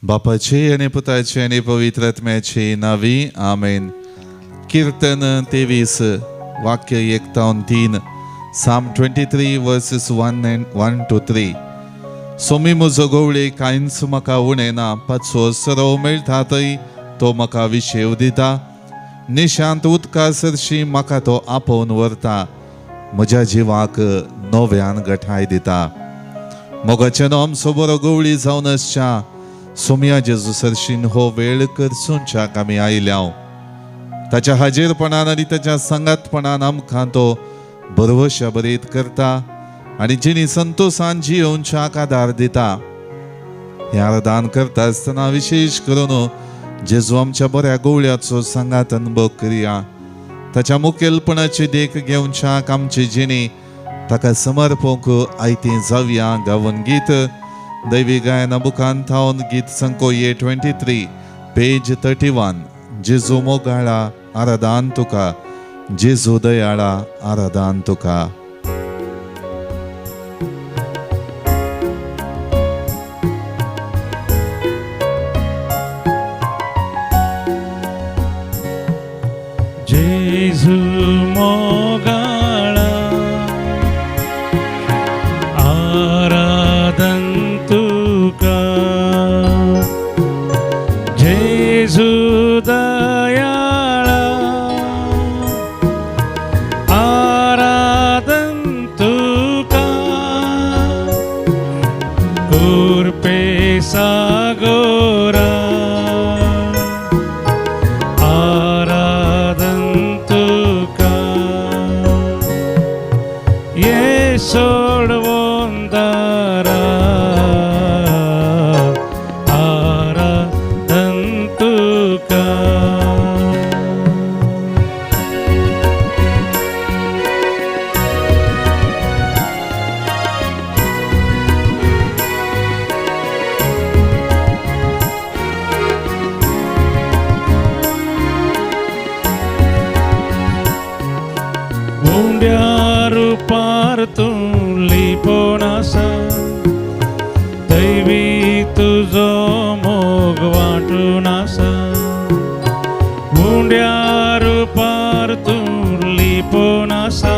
बापाचे आणि पुताचे आणि पवित्र आत्म्याचे नावे आमेन. कीर्तन 23 वाक्य 1-3 Psalm 23 verses 1 to 3. सोमी म्हजो गवळे कांयच म्हाका उणें ना, पाचवो सरव मेळटा थंय तो म्हाका विशेव दिता. निशांत उदका सरशी म्हाका तो आपोवन व्हरता, म्हज्या जिवाक नव्यान घटाय दिता. मोगाचें आमचो बरो गवळी जावन आसच्या, सोम्या जेजू सरशीन हो वेळ करसूनच्याक आमी आयल्या. ताच्या हाजीरपणान आनी ताच्या संगातपणान आमकां तो बरवशा बरीत करता आनी जिणी संतोषान जियोवच्याक आदार दिता. हें आराधन करता आसतना विशेश करून जेजू आमच्या बऱ्या गवळ्याचो सांगात अनुभव करया. ताच्या मुखेलपणाची देख घेवच्याक आमची जिणी ताका समर्पक आयती जावया. गावन गीत दैवी गायना बुकान थावन गीत संकोये 23 पेज 31. जेजू मोगाळा आराधन तुका, जेजू दयाळा आराधन तुका. जेजू मोगाळा आराधन तुका, जेजू दयाळा आराधन तुका, कृपे सागोरा सोडवून दारा आराधन तुका. मुंड्या रूपार तू लिपोन आसा, दैवी तुजो मोग वांटून आसा. मुंड्या रूपार तू लिपोन आसा,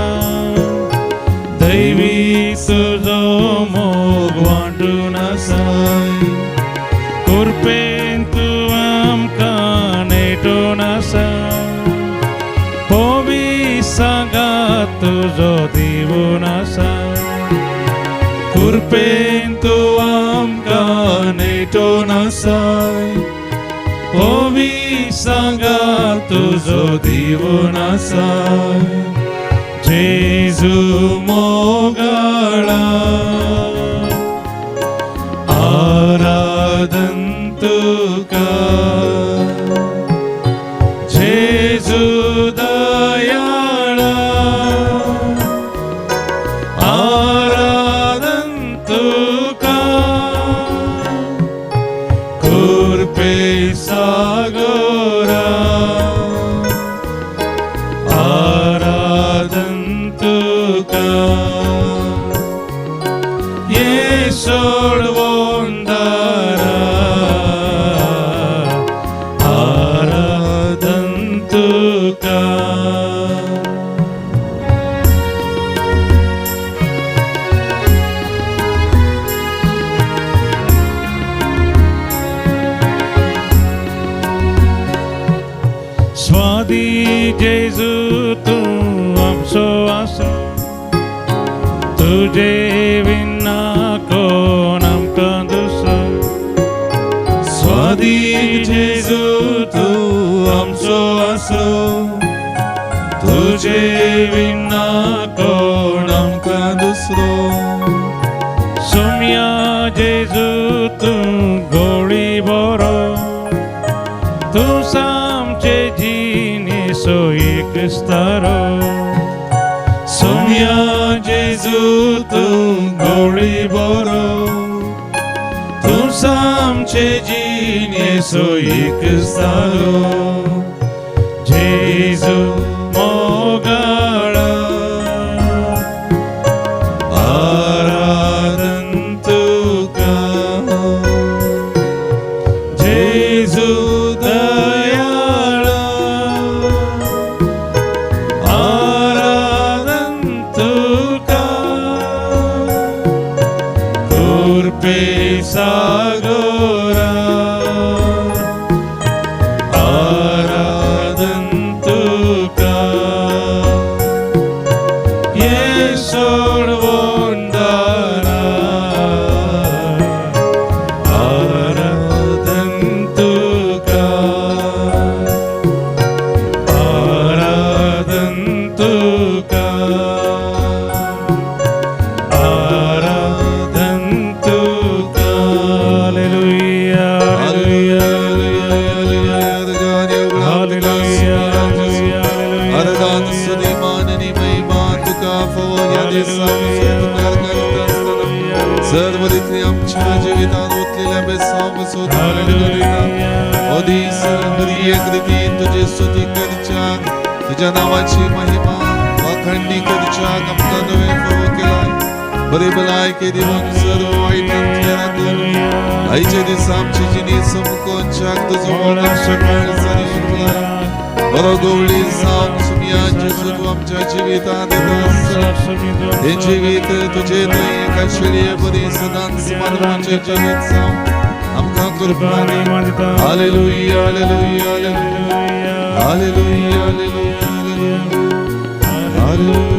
दैवी तुजो मोग वांटून आसा. कृपेन तू आमकां नेटून आसा, सांगात तुजो दिवून आसा. कृपेन तू आमकां नेटून आसा, होवी सांगात तुजो दिवून आसा. जेजू मोगाळा आराधन तुका, जेजू दयाळा आराधन तुका, कृपे सागोरा आराधन तुका. ये सोडवून दारा आराधन तुका. स्वादी जेजू तू आमचो आसरो, तुजे विना कोण आमकां दुसरो. स्वादी जेजू तू आमचो आसरो, तुजे विना कोण आमकां दुसरो. सोम्या जेजू तू गवळी बरो, तू आमचे जिणे सो एक स्तारो. सोम्या जेजू तू गवळी बरो, तू आमचे जिणे सो एक स्तारो. जेजू मोगाळा आराधन तुका, कृपे सागरा आराधन तुका ये सोडवोंडारा आराधन तुका आराधन तुका आराधन तुका हालेलुया हालेलुया हालेलुया आराधन स्तुती माननी महिमा तुका फवयाने सामसुकार करतास्ताना सर्व रीती आमच्या जीवितात ओतलेल्या बेसामसोत हालेलुया ओदीस हरिये कृती तुझे स्तुती करच्या तुझ्या नावाची महिमा वाखणणी करच्या आमका नवे फव केलाय बरे भलाय के दिवन सर्व वाईटांतल्या करून आईच्या दिसा आमची जिनी समुकोन चाक तुझो मोगा शकळ सरीवर भलाय बरो गवळी जावन सुमिया जेजू तू आमच्या जिवितात येतास हे जीवित तुझे दय एका शेळये बरी सदांच मानवाचे जीवित जावन आमका कृपा दे hallelujah hallelujah hallelujah hallelujah hallelujah hallelujah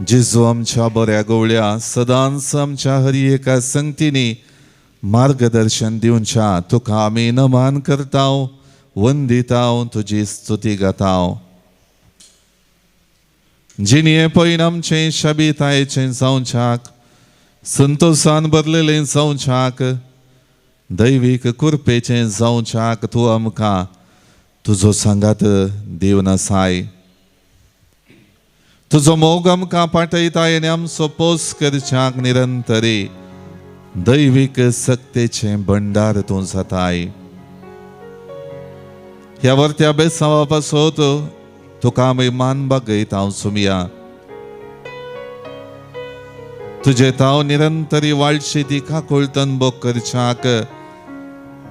जेजू आमच्या बऱ्या गवळ्या सदांच आमच्या हरी एका संगतीनी मार्गदर्शन दिवच्या तुका आमी नमान करताव वंदिताव तुजी स्तुती गाताव जिणे पयन आमचे शाबितायेचे जावच्याक संतोषान भरलेले जावच्याक दैवीक कृपेचे जावच्याक तू आमकां तुजो सांगात दिवन आसाय तुझो मोग आमकां पाठयताय आनी आमचो पोस करच्याक निरंतरी दैवीक सक्तेचे भंडार तूं जाताय ह्या वर्त्या बेसावा पासत तुका आमी मान बागयता सुमिया तुजे ताव निरंतरी वाळशी ती काकोळतन बोग करच्याक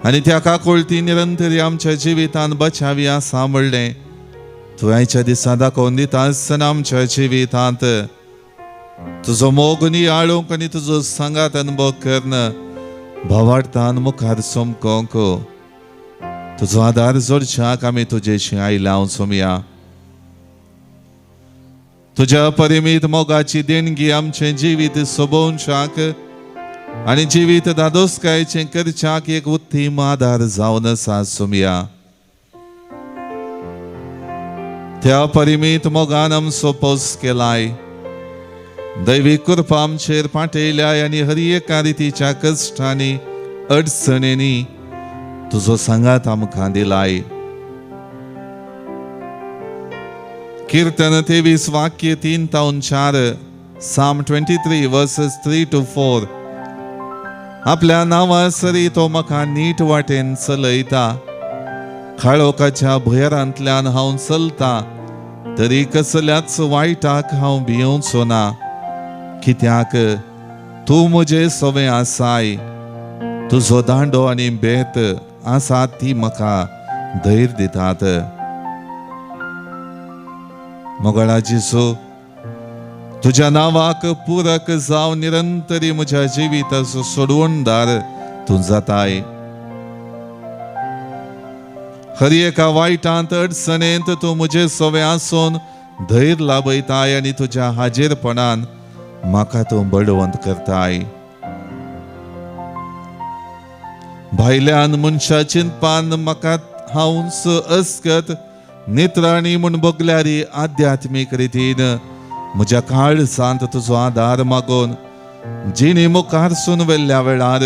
आनी त्या काकोळती निरंतरी आमच्या जिवितान बचाविया सांबळ्ळें तू आयच्या दिसा दाखोवन दिता आसतना आमच्या जिवितांत तुजो मोग नियाळूंक आनी तुजो सांगात अनुभव करन भवार्थान मुखार सोमकोंक तुजो आदार जोडच्याक आमी तुजेशी आयलां सोमया तुज्या परिमीत मोगाची देणगी आमचे जिवीत सोबोवच्याक आनी जिवीत दादोसकायेचें करच्याक एक उत्तीम आदार जावन आसा सोमया त्या परिमीत मोगान आमचो पोस केलाय दैवीक कृपा आमचेर पाठयल्याय आनी हर एका रितीच्या कश्टांनी अडचणींनी तुजो सांगात आमकां दिलाय कीर्तन 23 वाक्य 3 ta 4 Psalm 23 verses 3 to 4 आपल्या नांवा सरी तो म्हाका नीट वाटेन चलयता काळोखाच्या भुयारांतल्यान हांव चलता तरी कसल्याच वायटाक हांव भियोंचो ना कित्याक तूं म्हजे सवे आसाय तुजो दांडो आनी बेत आसा ती म्हाका धैर्य दितात मोगळा जेजू तुज्या नावाक पूरक जावन निरंतरी म्हज्या जिविताचो सोडवणदार तूं जाताय हर एका वायटांत अडचणेंत तूं म्हजे सवे आसून धैर्य लाभयताय आनी तुज्या हाजेरपणान म्हाका तूं बळवंत करताय भायल्यान मनशा चिंतपान म्हाका हांवच अस्कत नित्राणी म्हूण बगल्यारी आध्यात्मीक रितीन म्हज्या काळजांत तुजो आदार मागून जिणी मुखारसून वेल्ल्या वेळार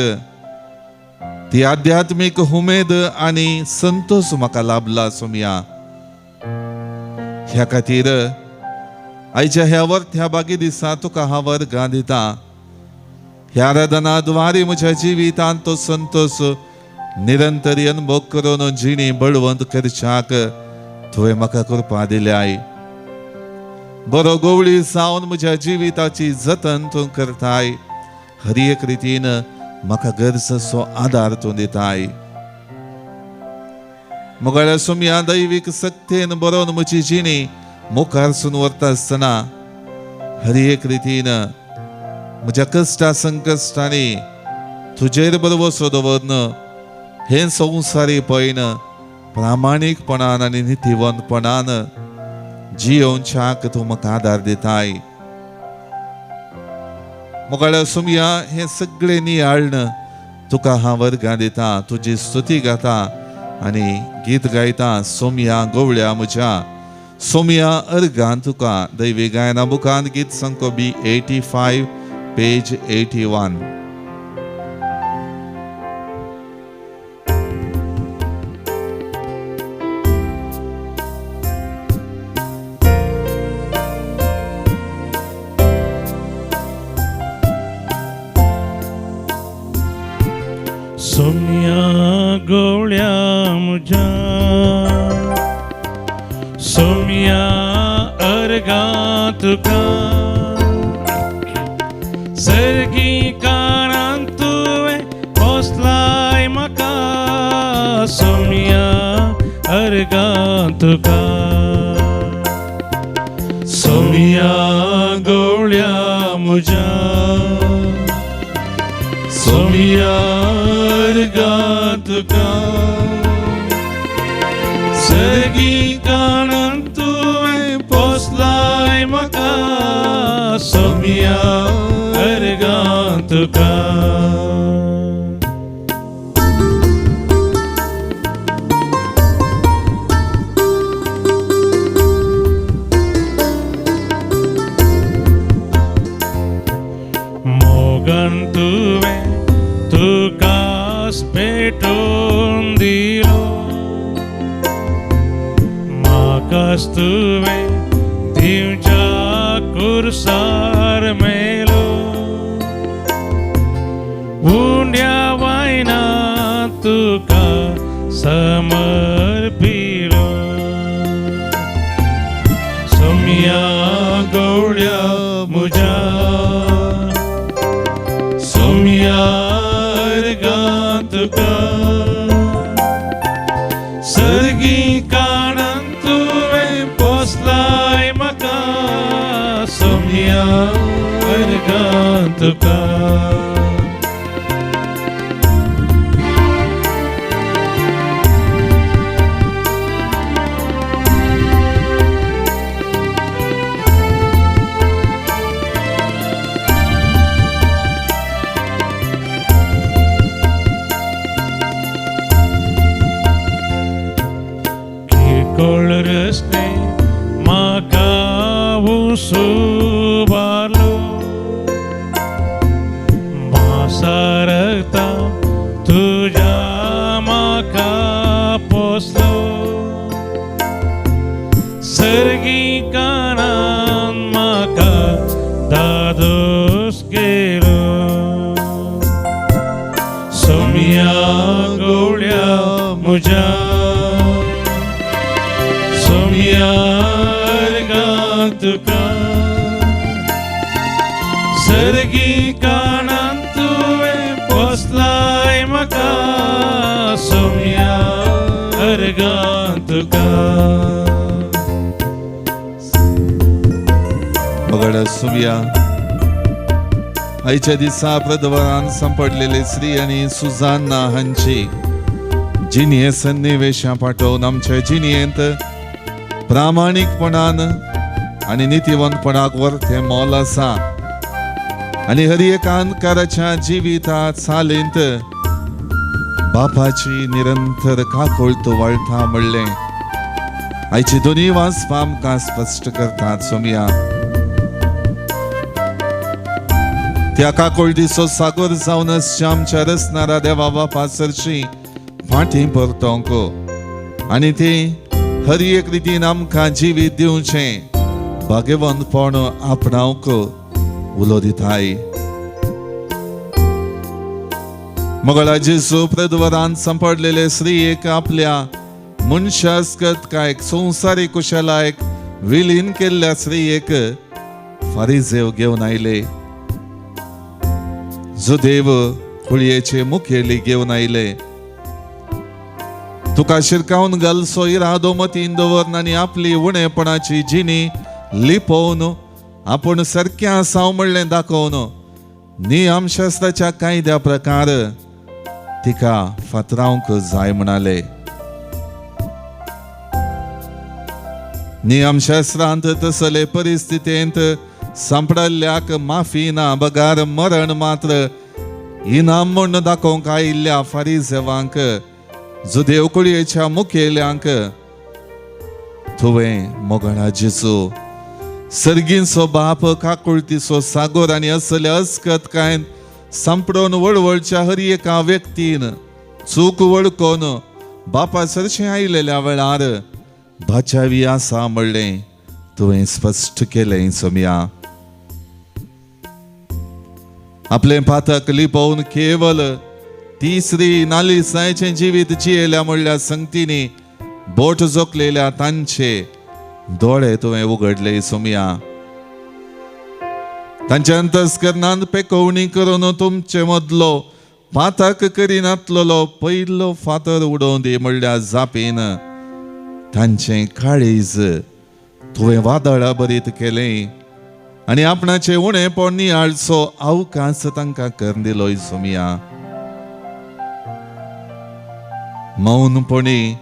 ती आध्यात्मीक उमेद आनी संतोष म्हाका लाभला सोमया ह्या खातीर आयच्या ह्या वर्त्या बागी दिसा तुका हांव वर्गां दिता ह्या आराधनाद्वारे म्हज्या जिवितांत तो संतोष निरंतरी अनुभव करून जिणी बळवंत करच्याक तुवें म्हाका कृपा दिल्याय बरो गवळी जावन म्हज्या जिविताची जतन तूं करताय हर एक रितीन म्हाका गरजेचो आदार तूं दिताय मोगळ्या सोमया दैवीक सक्तेन बरोवन म्हजी जिणी मुखारसून वरता आसतना हर एक रितीन म्हज्या कश्टा संकश्टांनी तुजेर बरोबर दवरन हे संवसारी पळयन प्रामाणीकपणान आनी नितीवंतपणान जियोवच्याक तूं म्हाका आदार दिताय. मोगाळ सुमया हे सगळे नियाळन तुका हांव वर्गां दिता, तुजी स्तुती गाता आनी गीत गायता. सोमया गवळ्या म्हज्या, सोमया अर्गां तुका. दैवी गायना बुकांत गीत संको B85 पेज 81. सोम्या गवळ्या म्हज्या, सोम्या अर्गां तुका. सर्गी काळांत तुवें पोसलाय म्हाका, सोम्या अर्गां तुका. सोम्या गवळ्या म्हज्या, सोम्या अर्गां तुका. सर्गी काळांत तुवें पोसलाय म्हाका, सोम्या अर्गां तुका. मोगान तुवें तुकाच पेटोवन दिलो, म्हाकाच तुवें दिवच्या कुर्सार मेलो. उंड्या वायनांत तुका समर्पिलो, सोम्या गवळ्या म्हज्या, सोम्या अर्गां तुका. सर्गी काळांत तुवें पोसलाय म्हाका, सोम्या अर्गां तुका. रस्ते म्हाका उबारलो, मासारता तुज्या म्हाका पोसलो. सर्गी काळांत म्हाका दादोस केलो, सोम्या गवळ्या म्हज्या, सोम्या अर्गां तुका. सर्गी काळांत तुवें पोसलाय म्हाका, सोम्या अर्गां तुका. मोगाळ सुमया आयच्या दिसा प्रदवरान सांपडलेले श्री आनी सुजान्ना हांची जिणे सन्निवेशां पाठोवन आमच्या जिणेंत प्रामाणीकपणान आनी नितीवंतपणाक वर्थे मोल आसा. आनी हर एकांतकाराच्या जिवितात चालींत बापाची निरंतर काकूळ तूं वळटा म्हणलें आयची दोनी वाचपां आमकां स्पश्ट करतात. सोम्या त्या काकूळ दिसो सागोर जावन आमच्या रचणारा देवा बापा सरशी फाटीं परतोंक आनी ती हर एक रितीन आमकां जिवीत दिवचें भाग्यवंतपण आपणावंक उलो दिताय. मोगाळा जेजू प्रदवरान सांपडलेले स्त्रियेक आपल्या मनशास्कत संवसारी कुशलायक विलीन केल्ल्या स्त्रियेक फारिजेव घेवन आयले. जो देव कुळयेचे मुखेली घेवन आयले. तुका शिरकावन घालसो इरादो मतीन दवरन आनी आपली उणेपणाची जिणी लिपोवन आपण सारकें आसा म्हणलें दाखोवन नियमशास्त्राच्या कायद्या प्रकार तिका फातरावंक जाय म्हणाले. नियमशास्त्रांत तसले परिस्थितींत सांपडल्ल्याक माफी ना बगार मरण मात्र इनाम म्हूण दाखोवंक आयिल्ल्या फारिसेवांक जुदेव कुळयेच्या मुखेल्यांक तुवें मोगळा जेजू सर्गींचो बाप काकुळतीचो सागोर आनी असल्या अस्कतकायेन सांपडोवन वळवळच्या हर एका व्यक्तीन चूक वळखोवन बापा सरशें आयिल्ल्या वेळार बाचावी आसा म्हणलें तुवें स्पश्ट केलें सोम्या. आपले पातक लिपोवन केवल तिसरी नालिसायेचें जिवीत जियेल्या म्हणल्या संगतींनी बोट जोखलेल्या तांचे दोळे तुवें उगडले सोम्या. तांच्या अंतस्करणांत पेकोवणी करून तुमचे मदलो पातक करिनातलो पयलो फातर उडोवन दी म्हणल्या जापीन तांचें काळीज तुवें वादळा बरीत केलें आनी आपणाचे उणेपण नियाळचो अवकाश तांकां करून दिलो सोम्या. मौनपणी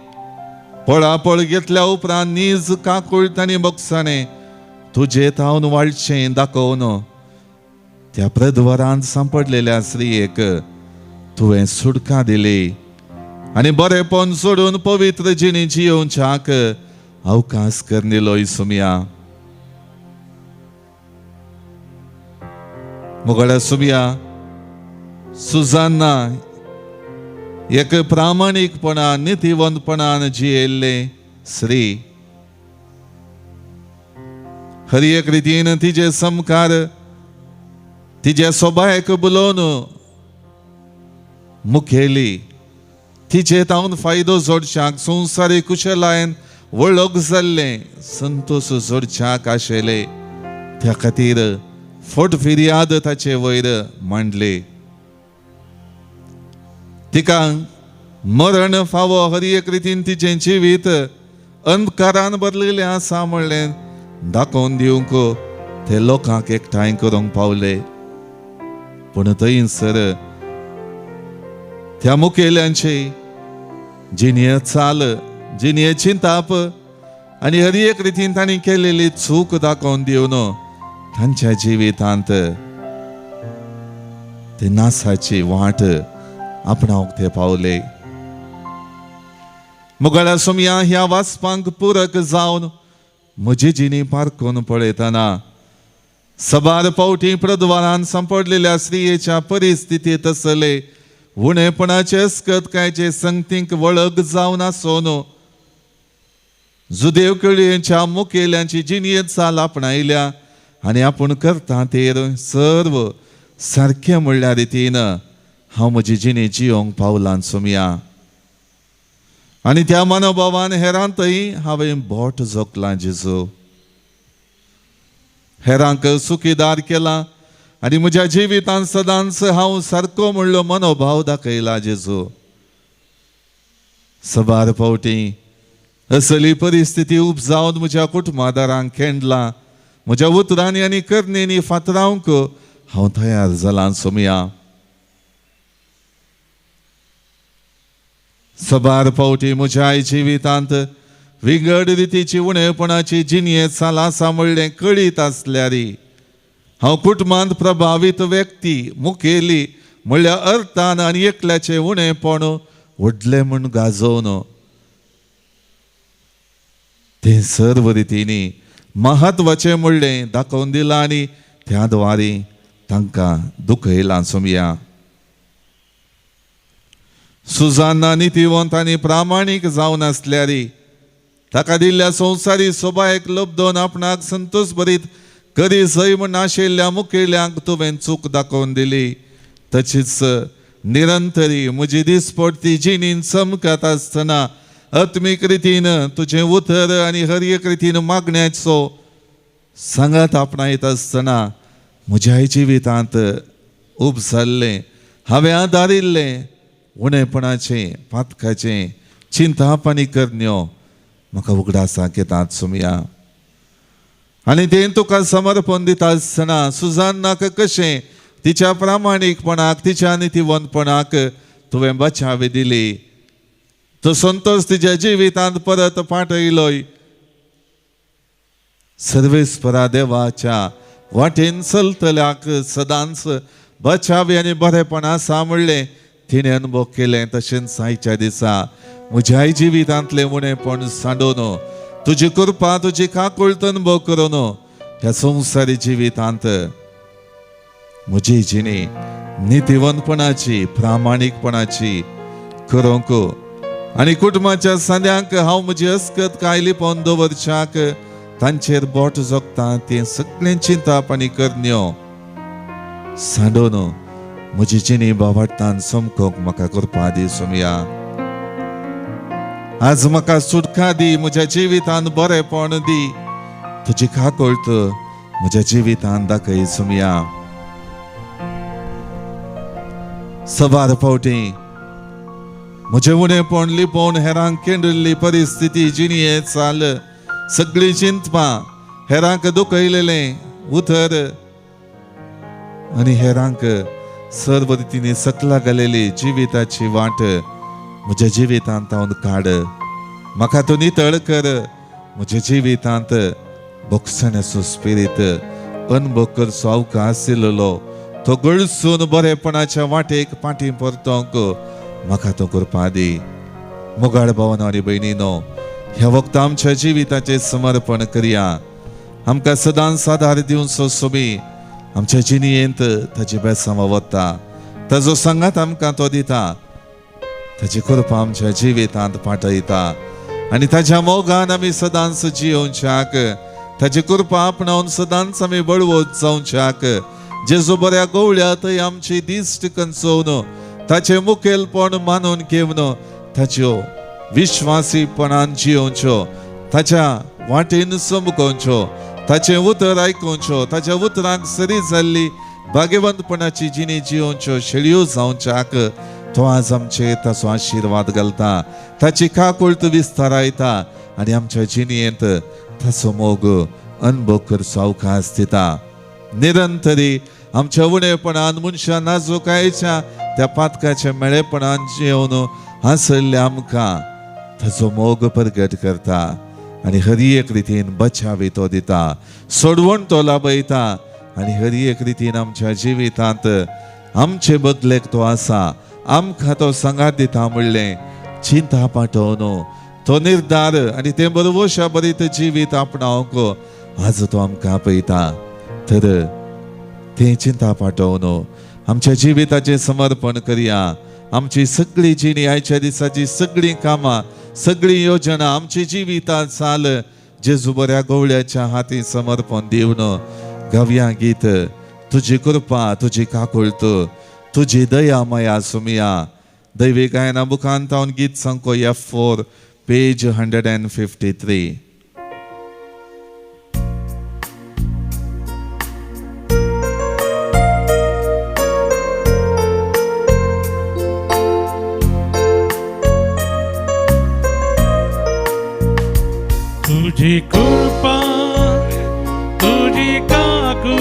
पळापळ घेतल्या उपरांत नीज काकुळट आनी बोगसाणें तुजे तावन वाळचें दाखोवन त्या प्रद्वारांत सांपडलेल्या स्त्रियेक तुवें सुटका दिली आनी बरेपण सोडून पवित्र जिणी जियोवच्याक अवकाश करून दिलो सोम्या. मोगळ्या सोम्या, सुजान्ना एक प्रामाणिकपणान नितीवंतपणान जियेल्ले स्त्री. हर एक रितीन तिचे समकार तिच्या सोबायक बुलोवन मुखेली तिचे तावन फायदो जोडच्याक संवसारीक कुशलायेन वळख जाल्ले संतोष जोडच्याक आशिल्ले त्या खातीर फट फिर्याद ताचे वयर मांडले. तिका मरण फावो हर एक रितीन तिचें जिवीत अंधकारान भरलेलें आसा म्हणलें दाखोवन दिवंक ते लोकांक एकठांय करूंक पावले. पूण थंयसर त्या मुखेल्यांची जिणे चाल जिणे चिंताप आनी हर एक रितीन तांणी केलेली चूक दाखोवन दिवन तांच्या जिवितांत ते नासाची वाट आपणावंक ते पावले. मोगळ्या सोम्या, ह्या वाचपांक पूरक जावन म्हजी जिणी पारखून पळयतना सबार पावटी प्रद्वारान सांपडलेल्या स्त्रियेच्या परिस्थितीत असले उणेपणाचे अस्कतकायेचे संगतींक वळख जावन आसोन जुदेव कळयेच्या मुखेल्यांची जिणयेत चाल आपणायल्या आनी आपूण करता तेर सर्व सारकें म्हणल्या रितीन हांव म्हजी जिणी जियोंक पावलां सोम्या. आनी त्या मनोभावान हेरांतय हांवें बोट जोखलां जेजू. हेरांक सुखीदार केला आनी म्हज्या जिवितांत सदांच हांव सारको म्हणलो मनोभाव दाखयला जेजू. सबार फावटी असली परिस्थिती उपजावन म्हज्या कुटुंबादारांक खेंडला. म्हज्या उतरांनी आनी करण्यांनी फातरावंक हांव तयार जालां सोम्या. सबार फावटी म्हज्या जिवितांत विंगड रितीची उणेपणाची जिणये चाल आसा म्हणलें कळीत आसल्यारी हांव कुटुंबांत प्रभावीत व्यक्ती मुखेली म्हणल्या अर्थान आनी एकल्याचें उणेपण व्हडलें म्हूण गाजोवन तें सर्व रितींनी महत्वाचें म्हणलें दाखोवन दिलां आनी त्या द्वारे तांकां दुखयलां सोम्या. सुजान्ना नितीवंत आनी प्रामाणीक जावन आसल्यारी ताका दिल्ल्या संवसारी सोबायेक लबदोन आपणाक संतोश भरीत करी जय म्हूण आशिल्ल्या मुखेल्यांक तुवें चूक दाखोवन दिली. तशीच निरंतरी म्हजी दिसपडटी जिणीन चमकत आसतना आत्मीक रितीन तुजें उतर आनी हर एक रितीन मागण्याचो सांगात आपणायत आसतना म्हज्या जिवितांत उपजाल्लें हांवें आदारिल्लें उणेपणाचें पातकाचें चिंता पानी करण्यो म्हाका उगडासाक येतात सुमया. आनी तें तुका समर्पण दिता आसतना सुजान्नाक कशें तिच्या प्रामाणीकपणाक तिच्या नितीवंतपणाक तुवें बचावी दिली, तो संतोष तिच्या जिवितांत परत पाठयलोय. सर्वेस्परा देवाच्या वाटेन चलतल्याक सदांच बचावी आनी बरेपणां सांबाळलें तिणें अनुभव केलें. तशेंच आयच्या दिसा म्हज्याय जिवितांतलें उणेपण सांडून तुजी कृपा तुजी काकूळट अनुभव करून ह्या संवसारी जिवितांत म्हजी जिणी नितीवंतपणाची प्रामाणीकपणाची करूंक आनी कुटुंबाच्या सद्यांक हांव म्हजी अस्कत कायली पावन दवरच्याक तांचेर बोट जोगता तें सगळें चिंतापानी करण्यो सांडून म्हजी जिणी बावटान समकोंक म्हाका कृपा दी सुमया. आज म्हाका सुटका दी, म्हज्या जिवितांत बरेपण दी, तुजी काकूळट म्हज्या जिवितांत दाखय सुमया. सबार फावटी म्हजें उणेपण लिपोवन हेरांक केंडिल्ली परिस्थिती जिणये चाल सगळी चिंतपां हेरांक दुखयलेलें उतर आनी हेरांक सर्व रितींनी सकला घालेली जिविताची वाट म्हज्या जिवितांत हांव काड. म्हाका तूं नितळ कर, म्हज्या जिवितांत बोगसण्याचो स्पिरीत अनुभव करचो अवकाश आशिल्लो तो गळसून बरेपणाच्या वाटेक फाटीं परतोंक म्हाका तूं कृपा दी. मोगाळ भावांनो आनी भयणीनो, ह्या वखदां आमच्या जिविताचें समर्पण करया. आमकां सदांच आदार दिवचो सुमी आमच्या जिणयेंत ताची बेसांव वता, ताजो सांगात आमकां तो दिता, ताची कृपा आमच्या जिवितांत पाठयता आनी ताच्या मोगान आमी सदांच जियोवच्याक, ताची कृपा आपणावन सदांच आमी बळवत जावच्याक, जेजू बऱ्या गवळ्या थंय आमची दिश्ट कंचोवन ताचे मुखेलपण मानून घेवन ताच्यो विश्वासीपणान जियोवच्यो, ताच्या वाटेन समकोवच्यो, ताचे उतर आयकुच्यो, ताच्या उतरांक सरी जाल्ली भाग्यवंतपणाची जिणी जियोवच्यो शेळयो जावच्याक तो आज आमचे ताचो आशिर्वाद घालता, ताची काकूळट विस्तारायता आनी आमच्या जिणयेंत ताचो मोग अनुभव करचो अवकाश दिता. निरंतरी आमच्या उणेपणान मनशा नाजूकायेच्या त्या पातकाच्या मेळेपणान जियोवन हांसल्ले आमकां ताचो मोग प्रगट करता आनी हर एक रितीन बचावी तो दिता, सोडवण तो लाभयता आनी हर एक रितीन आमच्या जिवितांत आमचे बदलेक तो आसा, आमकां तो सांगात दिता म्हणलें चिंता पाठोवन तो निर्धार आनी ते बरोवशा बरीत जिवीत आपणावंक आज तो आमकां आपयता. तर ते चिंता पाठोवन आमच्या जिविताचें समर्पण करया. आमची सगळी जिणी आयच्या दिसाची सगळीं कामां सगळी योजना आमची जिवितांत चाल जेजू बऱ्या गवळ्याच्या हाती समर्पण दिवन गावया गीत तुजी कृपा तुजी काकूळट तुजी दया मया सुमया. दैवी गायना बुकांत हांव गीत सांगो F4 पेज 153. तुझी कृपा तुझी काकू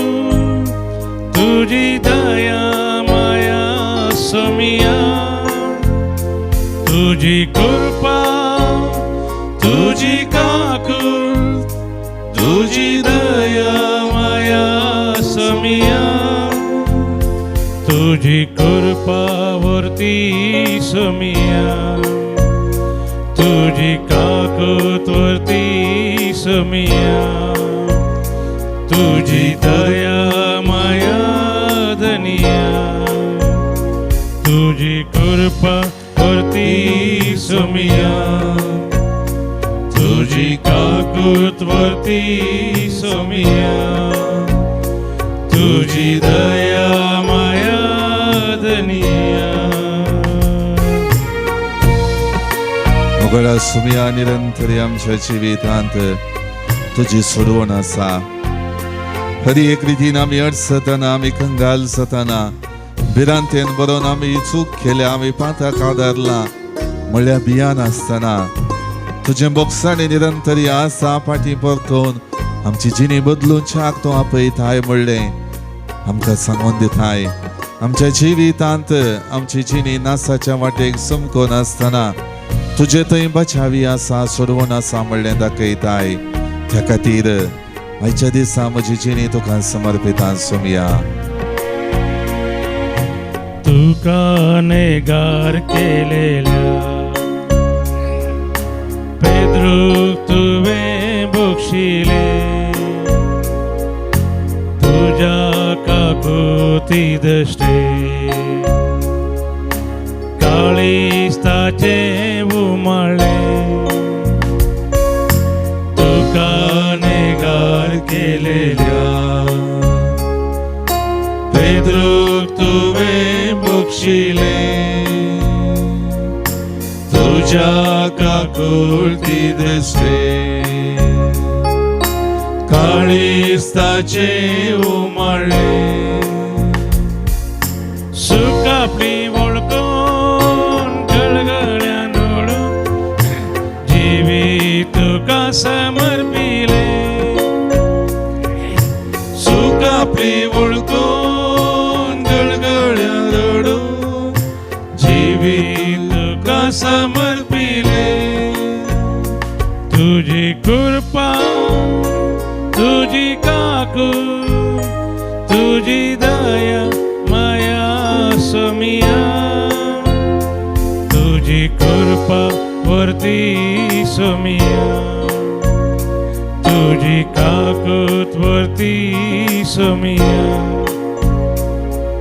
तुझी दया माया सुमया. तुझी कृपा तुझी काकू तुझी दया माया सुमया. तुझी कृपा वरती सुमया, तुझी काकूतवरती सुमया. तुझी दया माया धनिया, तुझी कृपा वरती सुमया. तुझी काकूतवरती सुमया. तुझी दया माया धनिया. मोगळा सुमया निरंतरी आमच्या जिवितांत तुजी सोडवण आसा. हरी एक रितीन आमी अडसतना आमी कंगाल जातना भिरांतेन बरोवन आमी चूक केल्या आमी पाताक आदारला म्हणल्यार भियान आसतना तुझे बोगसाणे निरंतरी आसा फाटी परतून आमची जिणी बदलूनच्याक तूं आपयताय म्हणलें आमकां सांगून दिताय. आमच्या जिवितांत आमची जिणी नासाच्या वाटेक समकोन आसतना तुजे थंय बचावी आसा, सोडवून आसा म्हणलें दाखयताय. त्या खातीर आयच्या दिसा म्हजी जिणी तुका समर्पिता सोमया. तुका नेगार केलेल्या पेद्रूक तुवें बक्षिले, तुझ्या काकुती दश्टे काळिस्ताचे उमाळे. तुका नेगार केलेल्या पेद्रूक तुवें बक्षिले, तुझ्या काकुळती दश्टे काळिस्ताचे उमाळे. सुख आपली वळखून गळगळ्यान ओळून जिवी तुका समर्पिले. सुख आपली वळखून गळगळ्यान ओळून जिवी तुका समर्पिले. तुझी कृपा तुझी काकू तुझी दया माया सोमिया. तुझी कृपा वरती सोमिया, तुझी काकूत वरती सोमिया.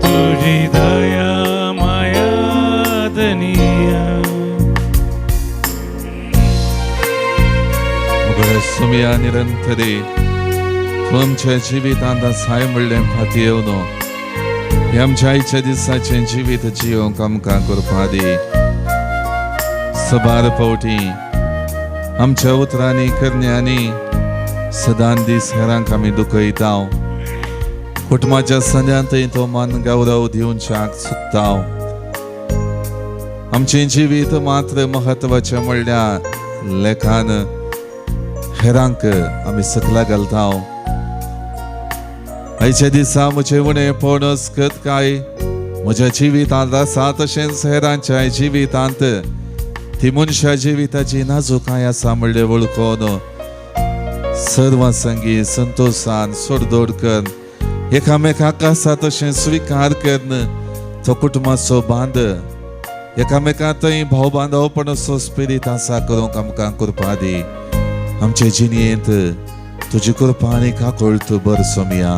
तुझी दया माया दनिया. सोमया निरंतरी तूं आमच्या जिवितांत आसाय म्हणलें फाटी येवन हे आमच्या आयच्या दिसाचें जिवीत जियोंक आमकां करपा दी. सबार फावटी आमच्या उतरांनी करण्यांनी सदां दीस हेरांक आमी दुखयता. कुटुंबाच्या सद्यांतय तो मान गौरव दिवच्याक सोदता. आमचें जिवीत मात्र म्हत्वाचें म्हणल्यार लेखान हेरांक आमी सकला घालता. आयच्या दिसा म्हजें उणें पणस करत काय म्हज्या जिवितांत आसा तशेंच हेरांच्या जिवितांत ती मनशा जिविताची नाजूकाय आसा म्हणलें वळखून सर्वांसंगी संतोषान सोडदोड कर एकामेकाक आसा तशें स्विकार करन तो कुटुंबाचो बांद एकामेका थंय भाव बांदवपणाचो स्पिरीत आसा करूंक आमकां करपा दी. आमचे जिणेंत तुजी कृपा आनी काकूळ तूं बर सोमया.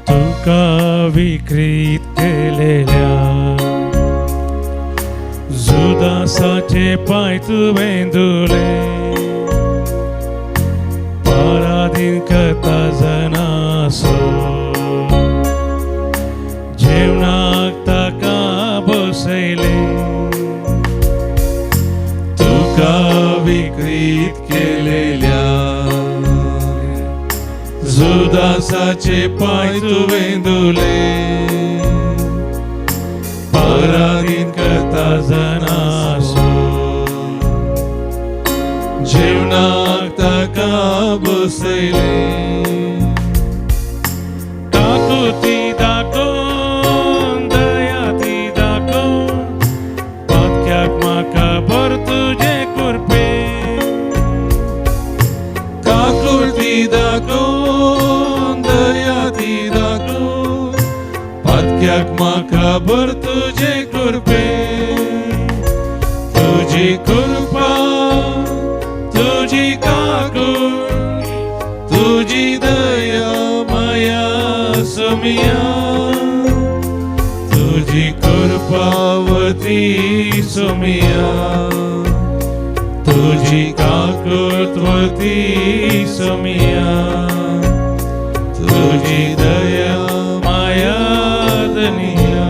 तुका विकृत केलेल्या जुदासाचे पाय तुवें धुले. पराधीन करता जनासो जेवणाक ताका बसयले. तुका विकृत केलेल्या जुदासाचे पाय तुवें धुले. पराधीन करता जनासो जेवणाक ताका बसयले. काकुती दाखोवन दया ती दाखोवन पातक्याक म्हाका भर तुजे कृपे. काकुळती दाखोवन दया ती दाखोवन पातक्याक म्हाका भर तुजे कृपे. तुजी कृपा तुजी काकूळ तुजी दया माया सोमिया. तुजी कृपावती सोमिया. तुझी काकुळवती सोमिया. तुझी दया माया दनिया.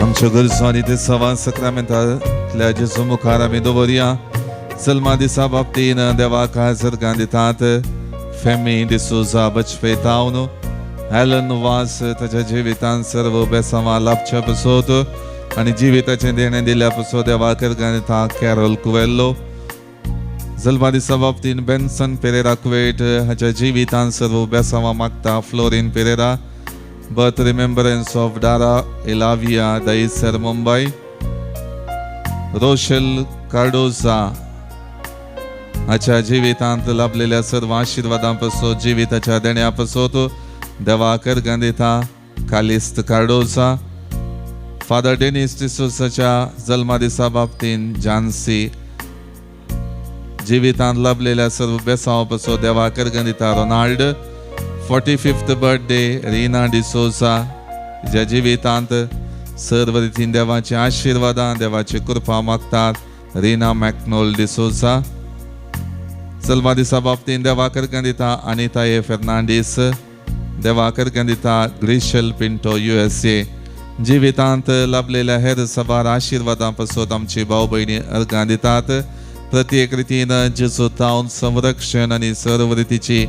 आमच्या गरजो आनी ते सवा सक्रामेंतांतल्या जेजू मुखार आमी दवरया. सल्मा दिसा बाबतीन देवाक हाजर दितात. फेमी डिसोजा बचपेतावन हॅलन वास ताच्या जिवितांत सर्व बेसांवां लाभच्या पसोत आनी जिविताचें देणें दिल्या पसोत देवा करगानिता कॅरोल कुवेल्लो जल्मा दिसा बाबतीन बेन्सन पेरेरा कुवेट हाच्या जिवितांत सर्व बेसांवां मागता fluorine Pereira birth remembrance of डारा एलाविया दईसर मुंबई रोशेल कार्डोजा हाच्या जिवितांत लाभलेल्या सर्व आशिर्वादां पसोत जिविताच्या देण्या पसोत देवा करगानिता कालिस्त कार्डोजा फादर डेनिस डिसोसाच्या जल्मा दिसा बाबतीन जानसी जिवितांत लाभलेल्या सर्व बेसांव पसोत देवा करगानिता Ronald 45th birthday Reena D'Souza ज्या जिवितांत सर्व रितीन देवाची आशिर्वादां देवाची कृपा मागतात रीना मॅक्नोल डिसोसा जल्मा दिसा बाबतीन देवा करगानिता अनिता ए फेर्नांडीस देवा करगानिता ग्रिशेल पिंटो USA जिवितांत लाभलेल्या हेर सबार आशिर्वादां पसोत आमची भाव भयणी अर्गां दितात प्रत्येक रितीन जेजू तावन संरक्षण आनी सर्व रितीची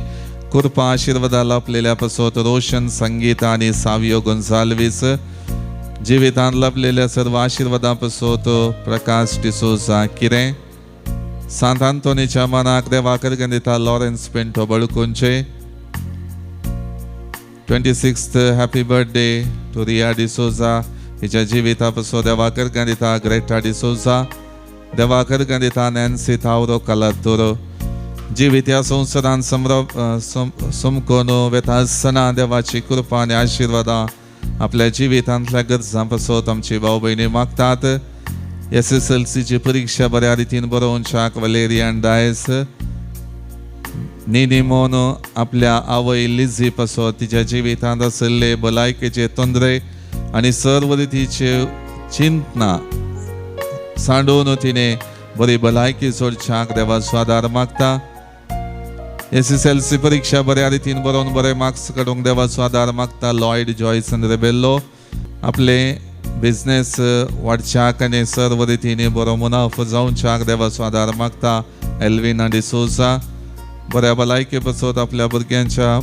कृपा आशिर्वादां लाभलेल्या पसोत रोशन संगीता आनी सावियो गोन्साल्वीस जिवितांत लाभलेल्या सर्व आशिर्वादां पसोत प्रकाश डिसोजा किरें सांत आंतोनीच्या मनाक देवा करगानिता लॉरेन्स पिंटो बळकुंचे 26th happy birthday to Riya D'Souza हिच्या जिविता पसोत देवा करगानिता ग्रेटा डिसोजा देवा करगानिता नॅन्सी थावरो कलातुरो जिवित्या संवसारांत समकोन वेता आसतना देवाची कृपा आनी आशिर्वादां आपल्या जिवितांतल्या गरजां पसोत आमची भाव भयणी मागतात SSLCची परीक्षा बऱ्या रितीन बरोवनशाक वलेरियन डायस निनिमोन आपल्या आवय लिझी पसोत तिच्या जिवितांत आशिल्ले भलायकेचे तोंदरे आनी सर्व रितीचे चिंतना सांडून तिने बरी भलायकी सोडच्याक देवाचो आदार मागता SSLC परीक्षा बऱ्या रितीन बरोवन बरे मार्क्स काडूंक देवाचो आदार मागता लॉयड जॉयसन रेबेल्लो आपले बिझनेस वाडच्याक आनी सर्व रितीन बरो मुनाफो जावच्याक देवाचो आदार मागता एल्विना डिसोजा बऱ्या भलायके पसोत आपल्या भुरग्यांच्या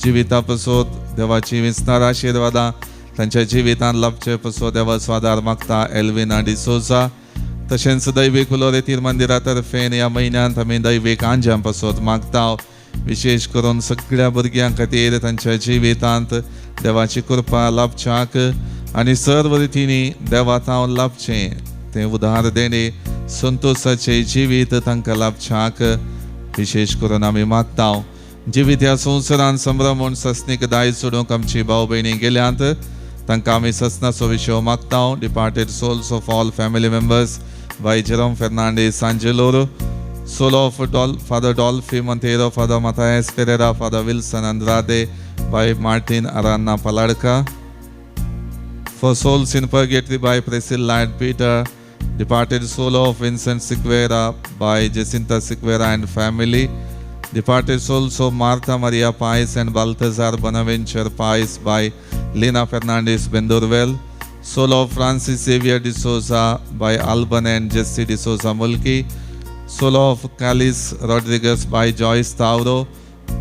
जिविता पसोत देवाची विस्तार आशिर्वादां तांच्या जिवितांत लाभचे पसोत देवाचो आदार मागता एल्विना डिसोजा तशेंच दैवीक उलोरेतीर मंदिरा तर्फेन ह्या म्हयन्यांत आमी दैवीक आंज्यां पसोत मागता विशेष करून सगळ्या भुरग्यां खातीर तांच्या जिवितांत देवाची कृपा लाभच्याक आनी सर्व रितींनी देवा तावन लाभचें तें उदार देणे संतोषाचे जिवीत तांकां लाभच्याक विशेष करून आमी मागता जिवीत ह्या संवसारांत संभ्रमून सस्नीक दाय सोडूंक आमची भाव भयणी गेल्यांत तांकां आमी ससनाचो विशय मागता departed souls of all family members by Jerome Fernandes सांजेलोर soul of father Dolphy Monteiro father Mathias Pereira father Wilson Andrade by Martin Aranha Paladka for souls in purgatory by Priscilla and Peter departed soul of Vincent Siqueira by Jacinta Siqueira and family, departed souls of Martha Maria Pais and Balthazar Bonaventure Pais by Lina Fernandez Bendurwell, soul of Francis Xavier de Souza by Alban and Jesse de Souza Mulki, soul of Calis Rodriguez by Joyce Tauro,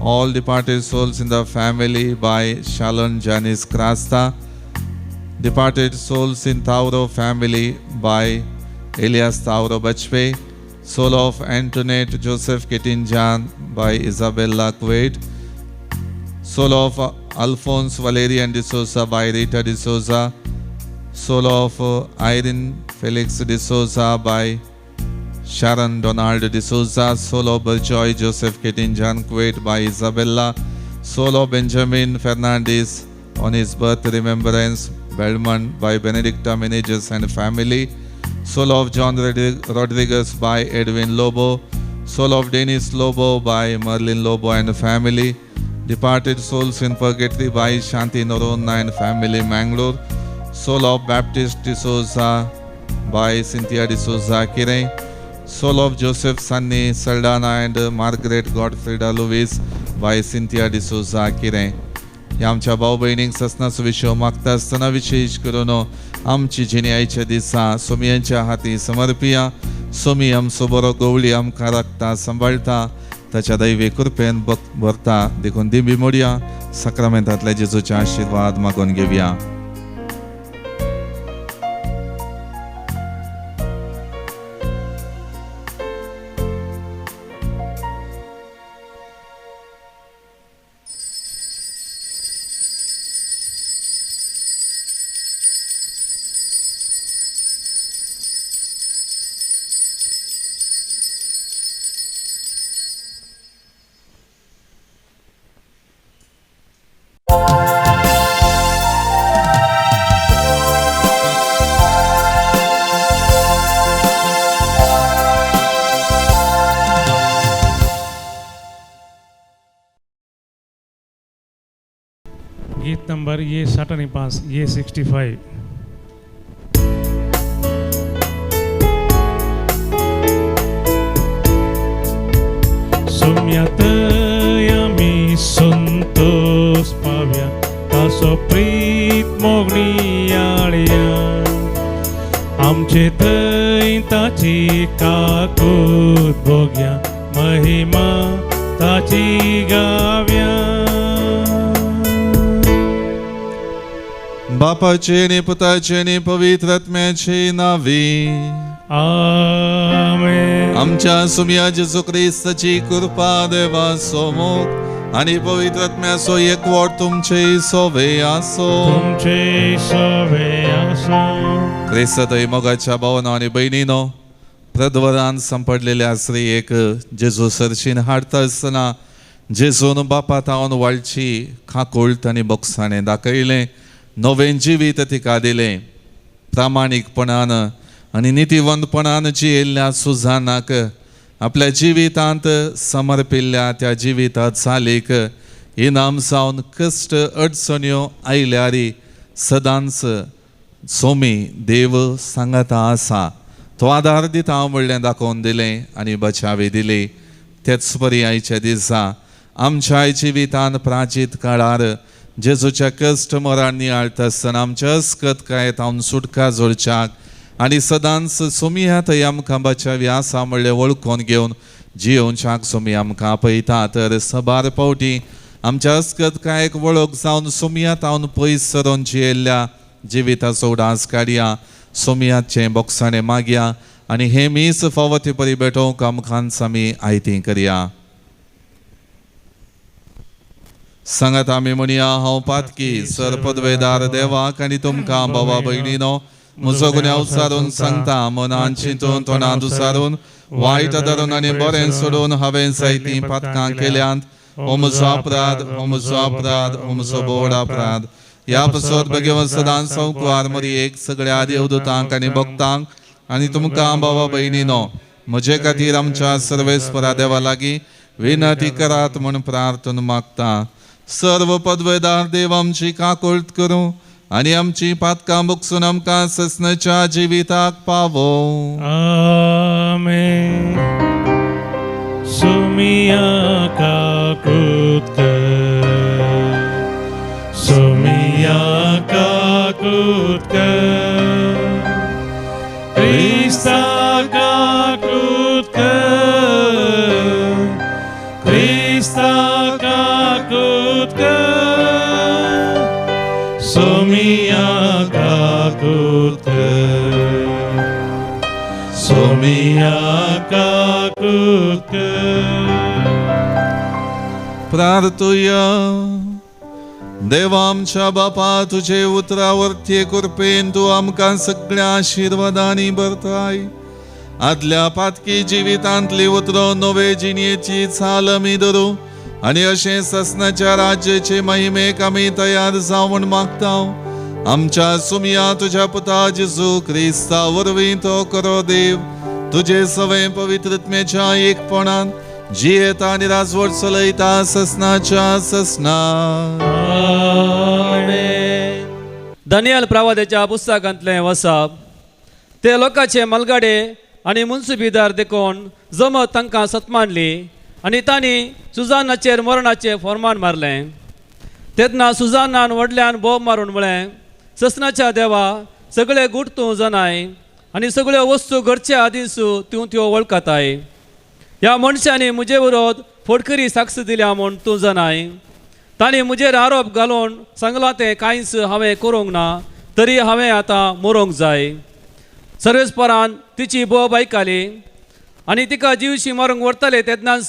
all departed souls in the family by Shalon Janice Krasta, departed souls in Tauro family by Elias Tauro Bachpe, soul of Antoinette Joseph Ketinjan by Isabella Kuwait, soul of Alphonse Valerian de Souza by Rita de Souza, soul of Irene Felix de Souza by Sharon Donald de Souza, soul of Berjoy Joseph Ketinjan Kuwait by Isabella, soul of Benjamin Fernandez on his birth remembrance Belmont by Benedicta Meneges and family, soul of John Rodriguez by Edwin Lobo, soul of Dennis Lobo by Merlin Lobo and family, departed souls in purgatory by Shanti Norona and family Mangalore, soul of Baptist de Souza by Cynthia de Souza Kirai, soul of Joseph Sunny Saldana and Margaret Godfrida Lewis by Cynthia de Souza Kirai. ह्या आमच्या भाव भयणींक ससनाचो विशय मागता आसतना विशेष करून आमची जिणेच्या दिसा सोमियांच्या हाती समर्पिया सोमी आमचो बरो गवळी आमकां राखता सांबाळटा ताच्या दैवी कृपेन भरता देखून दिंबी मोडया साक्रामेंतांतले जेजूचे आशीर्वाद मागून घेवया. गीत नंबर ये 65 ये 65. सोम्यात आम्ही संतोष पाव्या तासो प्रीत मोगणी आळया आमचे थंय ताची काकूत भोग्या महिमा ताची गाव्या. बापाचे आणि पुताचे आणि पवित्र आत्म्याचे नावे. आमेन. आमच्या सुमिया जेजू ख्रिस्ताची कृपा देवा सोमोग आणि पवित्र आत्म्याचो एकवट तुमचे सोवे आसो. तुमचे सोवे आसो. ख्रिस्त मोगाच्या भावना आणि बहिणीनो, प्रद्वरान संपडलेल्या स्त्रियेक जेजू सरशीन हाडता आसतना जेजून बापा तावन वाळची खाकुळट आनी बोगसाणें दाखयलें. नवें जिवीत तिका दिलें. प्रामाणीकपणान आनी नितीवंतपणान जियेल्ल्या सुजानाक आपल्या जिवितांत समर्पिल्ल्या त्या जिविता चालीक इनाम जावन कश्ट अडचण्यो आयल्यारी सदांच सोमी देव सांगता आसा. तो आदार दिता हांव म्हणलें दाखोवन दिलें आनी बचावी दिली. तेच परी आयच्या दिसा आमच्या जिवितांत प्राचीत काळार जेजूच्या कश्ट मरण नियाळटा आसतना आमच्या अस्कतकायेंत हांव सुटका जोडच्याक आनी सदांच सोमियात आमकां बचावी आसा म्हणलें वळखून घेवन जियोवच्याक सोमी आमकां आपयता. तर सबार पावटी आमच्या अस्कतकायेक वळख जावन सोमियात हांव पयस सरून जियेल्ल्या जिविताचो उडास काडया. सोमियाचें बोगसाणें मागया आनी हे मीस फावो ते परी भेटोवंक आमकां आमी आयती करया. सांगात आमी म्हणया हांव पातकी सर पदवेदार देवाक आनी तुमकां भावा भयणीनो म्हजो गुन्यांव उसारून सांगता. मनान चिंतून तोंडांत उसारून वायट धरून आनी बरें सोडून हांवें जायतीं पातकां केल्यांत. हो म्हजो अपराध, हो म्हजो अपराध, हो म्हजो बोड अपराध. ह्या पासत बेगीन सदांच संकवार मरी एक सगळ्या देवदूतांक आनी भक्तांक आनी तुमकां भावा भयणीनो म्हजे खातीर आमच्या सर्वेस्परा देवा लागीं विनंती करात म्हूण प्रार्थना मागता. सर्व पदवेदार देव आमची काकुळट करूं आनी आमची पातकां बुकसून आमकां ससनाच्या जिविताक पावो. आमेन. सोमिया काकुळट कर. सोमिया काकुळट कर. क्रिस्ता काकुळट कर. क्रिस्ता काकुळट कर. सोमिया काकुळट कर. सोमिया काकुळट कर. प्रार्थुया. देवा आमच्या बापा तुझे उतरावर्ती कृपेन तू आमकां सगळ्या आशिर्वादांनी भरताय. आदल्या पातकी जिवितांतली उतरो नवे जिणेची चाल आमी धरूं आनी अशें ससनाच्या राज्याचे महिमेक आमी तयार जावून मागता. आमच्या सुमिया तुझ्या पुता जेजू क्रिस्ता वरवीं तो करो देव तुझे सवे पवित्रत्मेच्या एकपणान जियेता आनी राजवट चलयता ससनाच्या ससना. दानियल प्रवाद्याच्या पुस्तकांतलें वचप. ते लोकांचे मलगाडे आनी मुन्सिपीदार देखून जमत तांकां सतमानली आनी तांणी सुजानाचेर मरणाचें फर्मान मारलें. तेन्ना सुजानान व्हडल्यान बोब मारून म्हळें, ससनाच्या देवा सगळे गूट तूं जाणाय आनी सगळ्यो वस्तू घडच्या आदींच त्यो वळखताय. ह्या मनशांनी म्हजे विरोध फोडकरी साक्ष दिल्या म्हूण तूं जाणाय. तांणी म्हजेर आरोप घालून सांगलां तें कांयच हांवें करूंक ना, तरी हांवें आतां मरूंक जाय. सर्वेस्परान तिची बोब आयकली आनी तिका जीवशी मारूंक व्हरतले तेन्नाच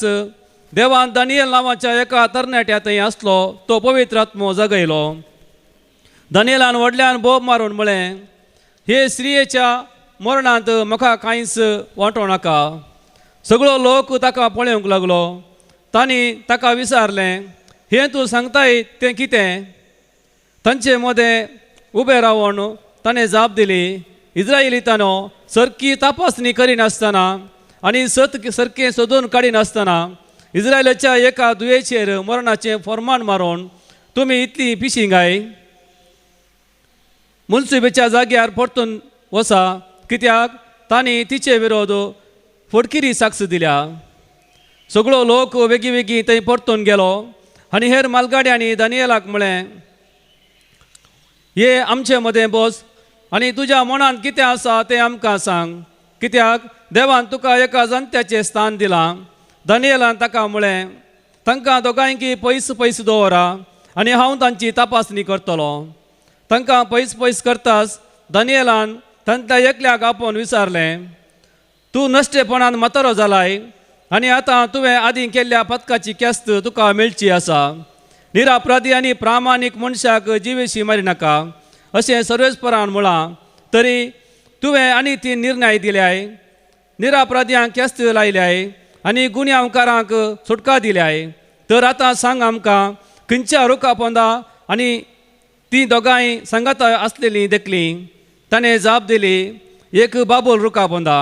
देवान दानियल नांवाच्या एका तरणाट्या थंय आसलो तो पवित्र आत्मो जगयलो. दानियेलान व्हडल्यान बोब मारून म्हळें, हे स्त्रियेच्या मरणांत म्हाका कांयच वांटो नाका. सगळो लोक ताका पळोवंक लागलो. तांणी ताका विचारलें, हें तूं सांगताय तें कितें? तांचे मदें उबें रावन ताणें जाप दिली, इस्रायेलीतानो सरकी तपासणी करिनासतना आनी सारकें सोदून काडिनासतना इस्रायलाच्या एका दुयेचेर मरणाचें फर्माण मारून तुमी इतली पिशिंगाय. मुन्सिबेच्या जाग्यार परतून वसा, कित्याक तांणी तिचे विरोध फोडकिरी साक्ष दिल्या. सगळो लोक वेगी वेगी थंय परतून गेलो आनी हेर मालगाड्यांनी दानियेलाक म्हळें, ये आमचे मदें बस आनी तुज्या मनांत कितें आसा तें आमकां सांग, कित्याक देवान तुका एका जाणट्याचें स्थान दिलां. दानियेलान ताका म्हळें, तांकां दोगांयकी पयस पयस दवरा आनी हांव तांची तपासणी करतलो. तांकां पयस पयस करताच दानियेलान तांतल्या एकल्याक आपोवन विचारलें, तूं नश्टेपणान म्हातारो जालाय आनी आतां तुवें आदीं केल्ल्या पदकाची केस्त तुका मेळची आसा. निरापराधी आनी प्रामाणीक मनशाक जिवेशी मारी नाका अशें सर्वेस्परान म्हळां, तरी तुवें आनी 3 निर्णय दिल्याय. निरापराध्यांक केस्त लायल्याय आनी गुन्यांवकारांक सुटका दिल्याय. तर आतां सांग आमकां, खंयच्या रुखा पोंदा आनी ती दोगांय सांगाता आसलेलीं देखली? ताणें जाप दिली, एक बाबूल रुखा पोंदा.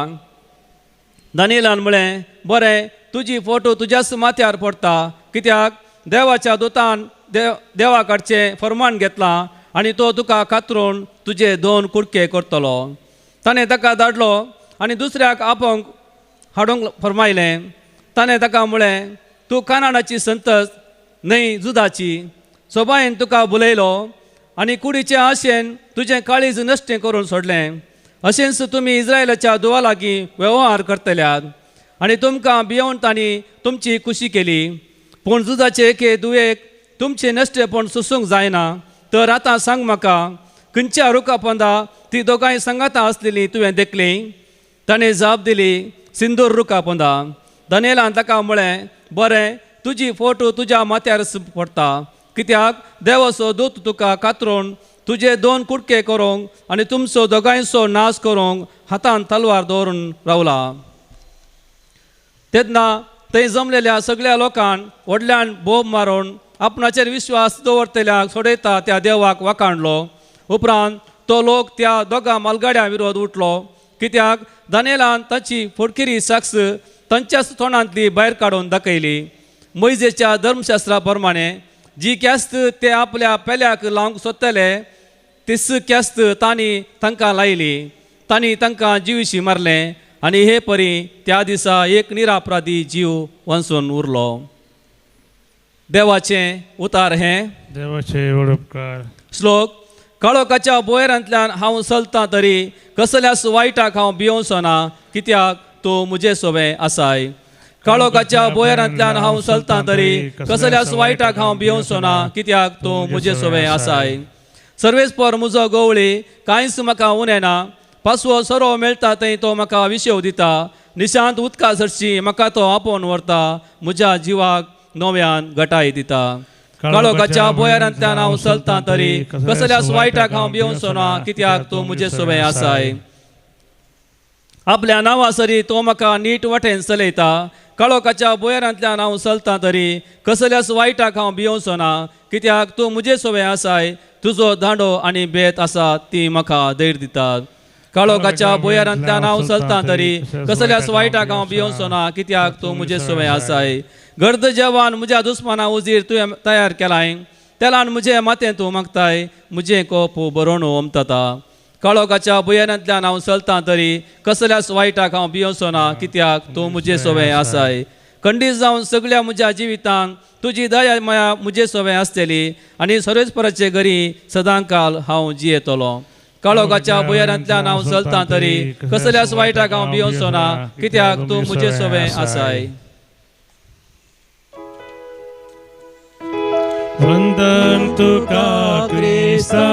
दानियेलान म्हळें, बरें, तुजी फोटो तुज्याच माथ्यार पडटा, कित्याक देवाच्या दोतान देवा कडचें फर्माण घेतलां आनी तो तुका कातरून तुजे 2 कुडके करतलो. ताणें ताका धाडलो आनी दुसऱ्याक आपोवंक हाडूंक फरमायलें. ताणें ताका म्हळें, तूं कानानाची संतत न्हय जुदाची. सोबायेन तुका बुलयलो आनी कुडीचे आशेन तुजें काळीज नश्टें करून सोडलें. अशेंच तुमी इस्रायलाच्या दुवा लागीं वेव्हार करतल्यात आनी तुमकां भियोवन तांणी तुमची खुशी केली. पूण जुदाचे एके दुयेक तुमचें नश्टेपण सुसूंक जायना. तर आतां सांग म्हाका, खंयच्या रुखा पोंदा ती दोगांय सांगाता आसलेलीं तुवें देखलीं? ताणें जाप दिली, सिंदूर रुखा पोंदा. दानियेलान ताका म्हळें, बरें, तुजी फोटो तुज्या माथ्यार पडटा, कित्याक देवाचो दूत तुका कातरून तुजे 2 कुडके करूंक आनी तुमचो दोगांयचो नाश करूंक हातांत तलवार दवरून रावला. तेन्ना थंय जमलेल्या सगळ्या लोकांक व्हडल्यान बोब मारून आपणाचेर विश्वास दवरतल्याक सोडयता त्या देवाक वाखाणलो. उपरांत तो लोक त्या दोगा मालगाड्यां विरोध उठलो, कित्याक दानियेलान ताची फोडकिरी साक्ष तांच्याच तोंडांतली भायर काडून दाखयली. मोइजेच्या धर्मशास्त्रा प्रमाणे जी केस्त ते आपल्या पेल्याक लावंक सोदताले तीच केस्त तांणी तांकां लायली. तांणी तांकां जिवीशी मारलें आनी हे परी त्या दिसा एक निरापराधी जीव वांचून उरलो. देवाचें उतार हें. देवाचे उपकार. श्लोक. काळोखाच्या बोयरांतल्यान हांव चलतां तरी कसल्याच वायटाक हांव भियोंचो ना, कित्याक तूं म्हजे सोबे आसाय. काळोखाच्या बोयरांतल्यान हांव चलतां तरी कसल्याच वायटाक हांव भियोंचो ना, कित्याक तूं म्हजे सोबे आसाय. सर्वेस्पर म्हजो गवळी, कांयच म्हाका उणें ना. पासवो सोरो मेळटा थंय तो म्हाका विशेव दिता. निशांत उदका चडशी म्हाका तो आपोवन व्हरता. म्हज्या जिवाक नव्यान घटाय दिता. काळोखाच्या बोयरांतल्यान हांव चलतां तरी कसल्याच वायटाक हांव भियोंचो ना, कित्याक तूं म्हजे सोबे आसाय. आपल्या नांवा सरी तो म्हाका नीट वाटेन चलयता. काळोखाच्या बोयरांतल्यान हांव चलतां तरी कसल्याच वायटाक हांव भियोंचो ना, कित्याक तूं म्हजे सोबे आसाय. तुजो दांडो आनी बेत आसा ती म्हाका धैर्य दितात. काळोखाच्या बोयरांतल्यान हांव चलतां तरी कसल्याच वायटाक हांव भियोंचो ना, कित्याक तूं म्हजे सोबे आसाय. गर्द जेवण म्हज्या दुस्माना उजीर तुवें तयार केलाय. तेलान म्हजे माथें तूं मागताय. म्हजें कोप बरोवन ओमतता. काळोखाच्या बुयेरांतल्यान हांव चलतां तरी कसल्याच वायटाक हांव भियोंचो ना, कित्याक तूं म्हजे सोबे आसाय. खंडीत जावन सगळ्या म्हज्या जिवितांत तुजी दया माया म्हजे सोबे आसतली आनी सर्वेस्पराचे घरी सदांकाल हांव जियेतलो. काळोखाच्या बुयेरांतल्यान हांव चलतां तरी कसल्याच वायटाक हांव भियोंचो ना, कित्याक तूं म्हजे सोबे आसाय. वंदन तुका क्रिस्ता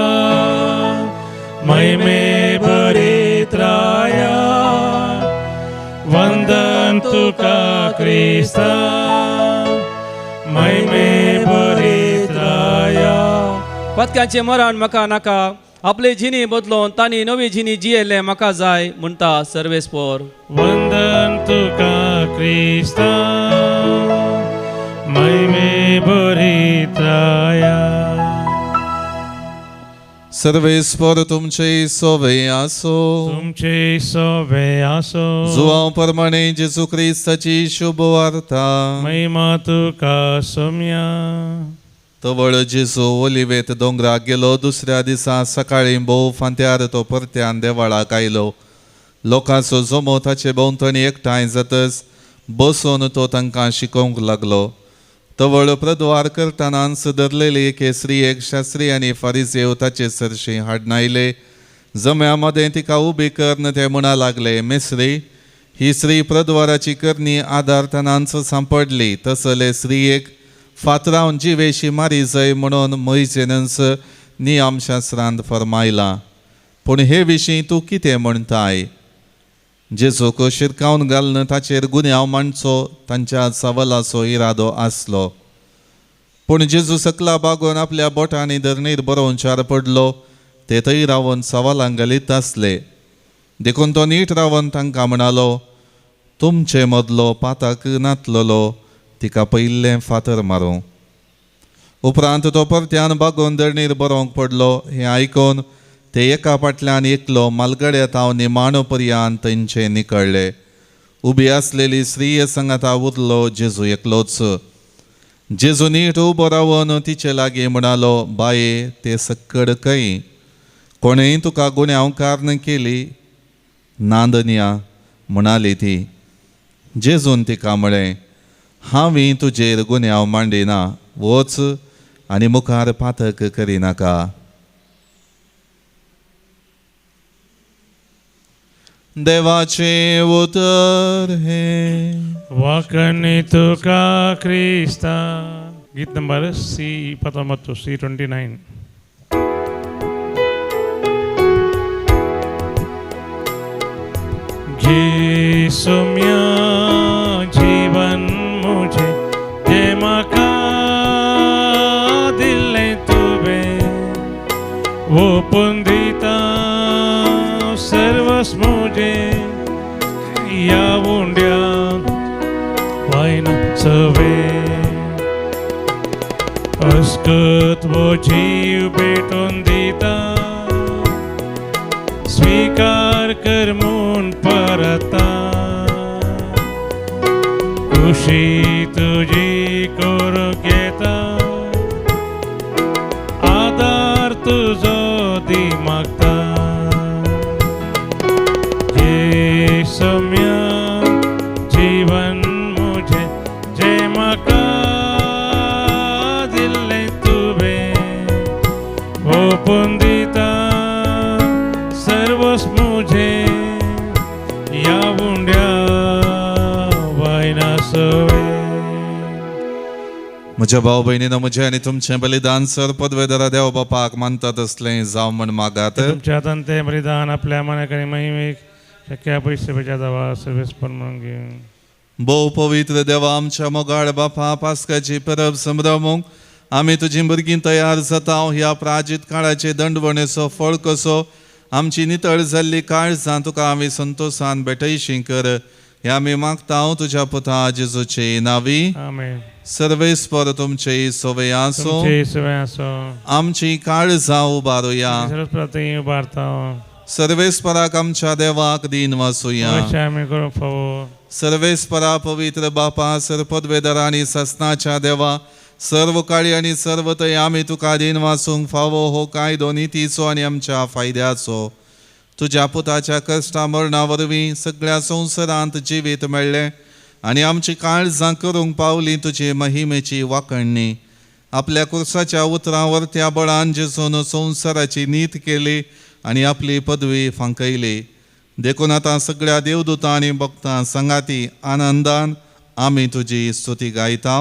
महिमे भरीत राया वंदन तुका क्रिस्ता महिमे भरीत राया पथकांचे मरण म्हाका नाका आपली जिणी बदलून तांणी नवी जिणी जियेले म्हाका जाय म्हणटा सर्वेस्पोर वंदन तुका क्रिस्ता महिमे भरीत राया सर्वेस्पर तुमचे सोवे आसो तुमचे सोवे आसो जुवांव प्रमाणे जेजू क्रिस्ताची शुभ वार्ता महिमा तुका सोम्या तवळ जेजू ओलिवेत दोंगराक गेलो दुसऱ्या दिसा सकाळी भोव फांत्यार तो परत्यान देवाळाक आयलो लोकांचो जमो ताचे भोंवतणी एकठांय जातच बसून तो तांकां शिकोवंक लागलो तवळ प्रद्वार करतना धरलेली एके स्त्रियेक शास्त्री आनी फारिजेव ताचे सरशी हाडून आयले जम्या मदें तिका उबी करन ते म्हणा लागले मेस्त्री ही स्त्री प्रद्वाराची करणी आदारतनांच सांपडली तसले स्त्रियेक फातरावन जिवेशी मारी जाय म्हणून मोइसेनस नियमशास्त्रांत फरमायला पूण हे विशीं तूं कितें म्हणटाय जेजूक शिरकावन घालन ताचेर गुन्यांव मांडचो तांच्या सवालाचो इरादो आसलो पूण जेजू सकला बागोवन आपल्या बोटांनी धरणीर बरोवचार पडलो ते थंय रावन सवालांक घालीत आसले देखून तो नीट रावन तांकां म्हणालो तुमचे मदलो पाताक नातलोलो तिका पयिल्लें फातर मारूं उपरांत तो परत्यान बागोवन धरणीर बरोवंक पडलो हें आयकून ते एका फाटल्यान एकलो मालगड्या ताव निमाणो पर्यंत तांचे निकळ्ळे उबी आसलेली स्त्रिये सांगाता उरलो जेजू एकलोच जेजू नीट उबो रावन तिचे लागीं म्हणालो बाये ते सक्कड खंय कोणेंय तुका गुन्यांव कारन केली नांदन्या म्हणाली ती जेजून तिका म्हळें हांवें तुजेर गुन्यांव मांडिना वच आनी मुखार पातक करिनाका देवाचे उतर हे वाकणी तुका क्रिस्ता गीत नंबर C19 C29 घे सोम्या जीवन मुझे जे म्हाका दिल्लें तुवें ओपून दिता सर्वस मुझे या उंड्या वायना सवे अस्कत वो जीव भेटून दिता स्वीकार कर म्हूण परता खुशी तुजी करूंक येता आदार तुजो दी मागता ये सोम्या जीवन मुझे जे म्हाका दिल्लें तुवें ओपून दिता सर्वस मुझे या उंड्या वायना सवे म्हज्या भाव भयणीनो म्हजें आनी तुमचें बलिदान सर पदवेदारा देव बापाक मानतात असलें जावं म्हण मागात तुमच्या हातान तें बलिदान आपल्या मनाक आनी महिमेक शक्य पयशे जावा सर्वेस्पर म्हणून घेवन भोव पवित्र देवा आमच्या मोगाळ बापा पास्काची परब संभ्रमूंक आमी तुजी भुरगीं तयार जाता ह्या प्राजीत काळाचे दंडवणेचो फळ कसो आमची नितळ जाल्ली काळजां तुका आमी संतोषान भेटयशीं कर हे आमी मागता तुज्या पुता जेजूचे नावी आमेन सर्वेस्पर तुमचे सोवे आसो तुमचे सवे आसो आमची काळजां उबारुया सरस्वती उबारता सर्वेस्पराक आमच्या देवाक दिन वासुया अशें आमी करूंक फावो सर्वेस्परा पवित्र बापा सरपदवेदरा आनी ससनाच्या देवा सर्व काळी आनी सर्व थंय आमी तुका दिन वासूंक फावो हो कायदो नितीचो आनी आमच्या फायद्याचो तुज्या पुताच्या कश्टा मरणा वरवीं सगळ्या संवसारांत जिवीत मेळ्ळें आनी आमची काळजां करूंक पावली तुजे महिमेची वाखणणी आपल्या कुर्साच्या उतरां त्या बळान जेजून संवसाराची नीत केली आनी आपली पदवी फांकयली देखून आतां सगळ्या देवदूतां आनी भक्तां संगाती आनंदान आमी तुजी स्तुती गायता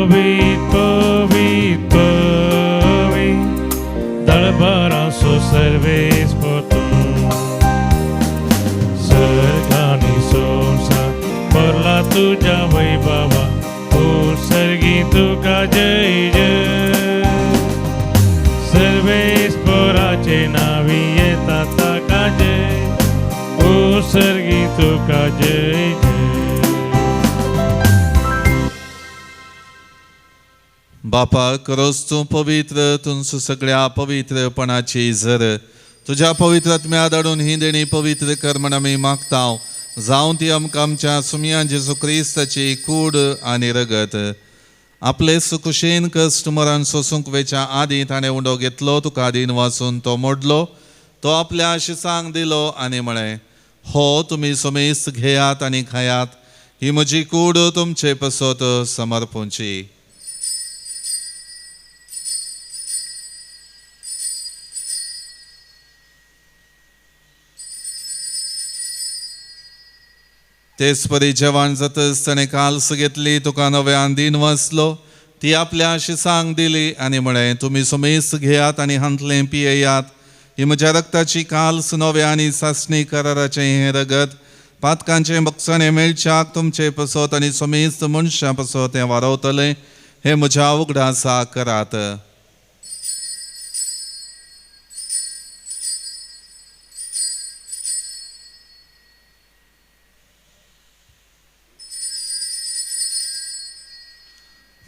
Povit, darbaraso serveis potum. Sargani sonsa porla tuja vaibhava, usargi tuka jai jai. Serveis porace navi yeta ka jai, usargi tuka jai jai. बापा करोस तूं पवित्र तुमचं सगळ्या पवित्रपणाची झर तुझ्या पवित्रात्म्या धाडून ही देणी पवित्र कर म्हण आमी मागताव जावं ती आमकां आमच्या सुमया जेजू क्रिस्ताची कूड आनी रगत आपले सुकुशेन कश्ट मरण सोसूंक वेच्या आदीं ताणें उंडो घेतलो तुका आदीन वाचून तो मोडलो तो आपल्या शिसांक दिलो आनी म्हळें हो तुमी सोमेस्त घेयात आनी खायात ही म्हजी कूड तुमचे पसत समर्पूंची. तेच परी जेवण जातच ताणें काल्स घेतली तुका नव्यान दिन वाचलो ती आपल्या शिसांक दिली आनी म्हळें तुमी सोमेस्त घेयात आनी हांतलें पियेयात ही म्हज्या रक्ताची काल्स नव्या आनी सासणी कराराचें हें रगत पातकांचें बक्षणें मेळच्याक तुमचे पसत आनी सोमेस्त मनशां पसत हें वारवतलें हें म्हज्या उगडासा करात.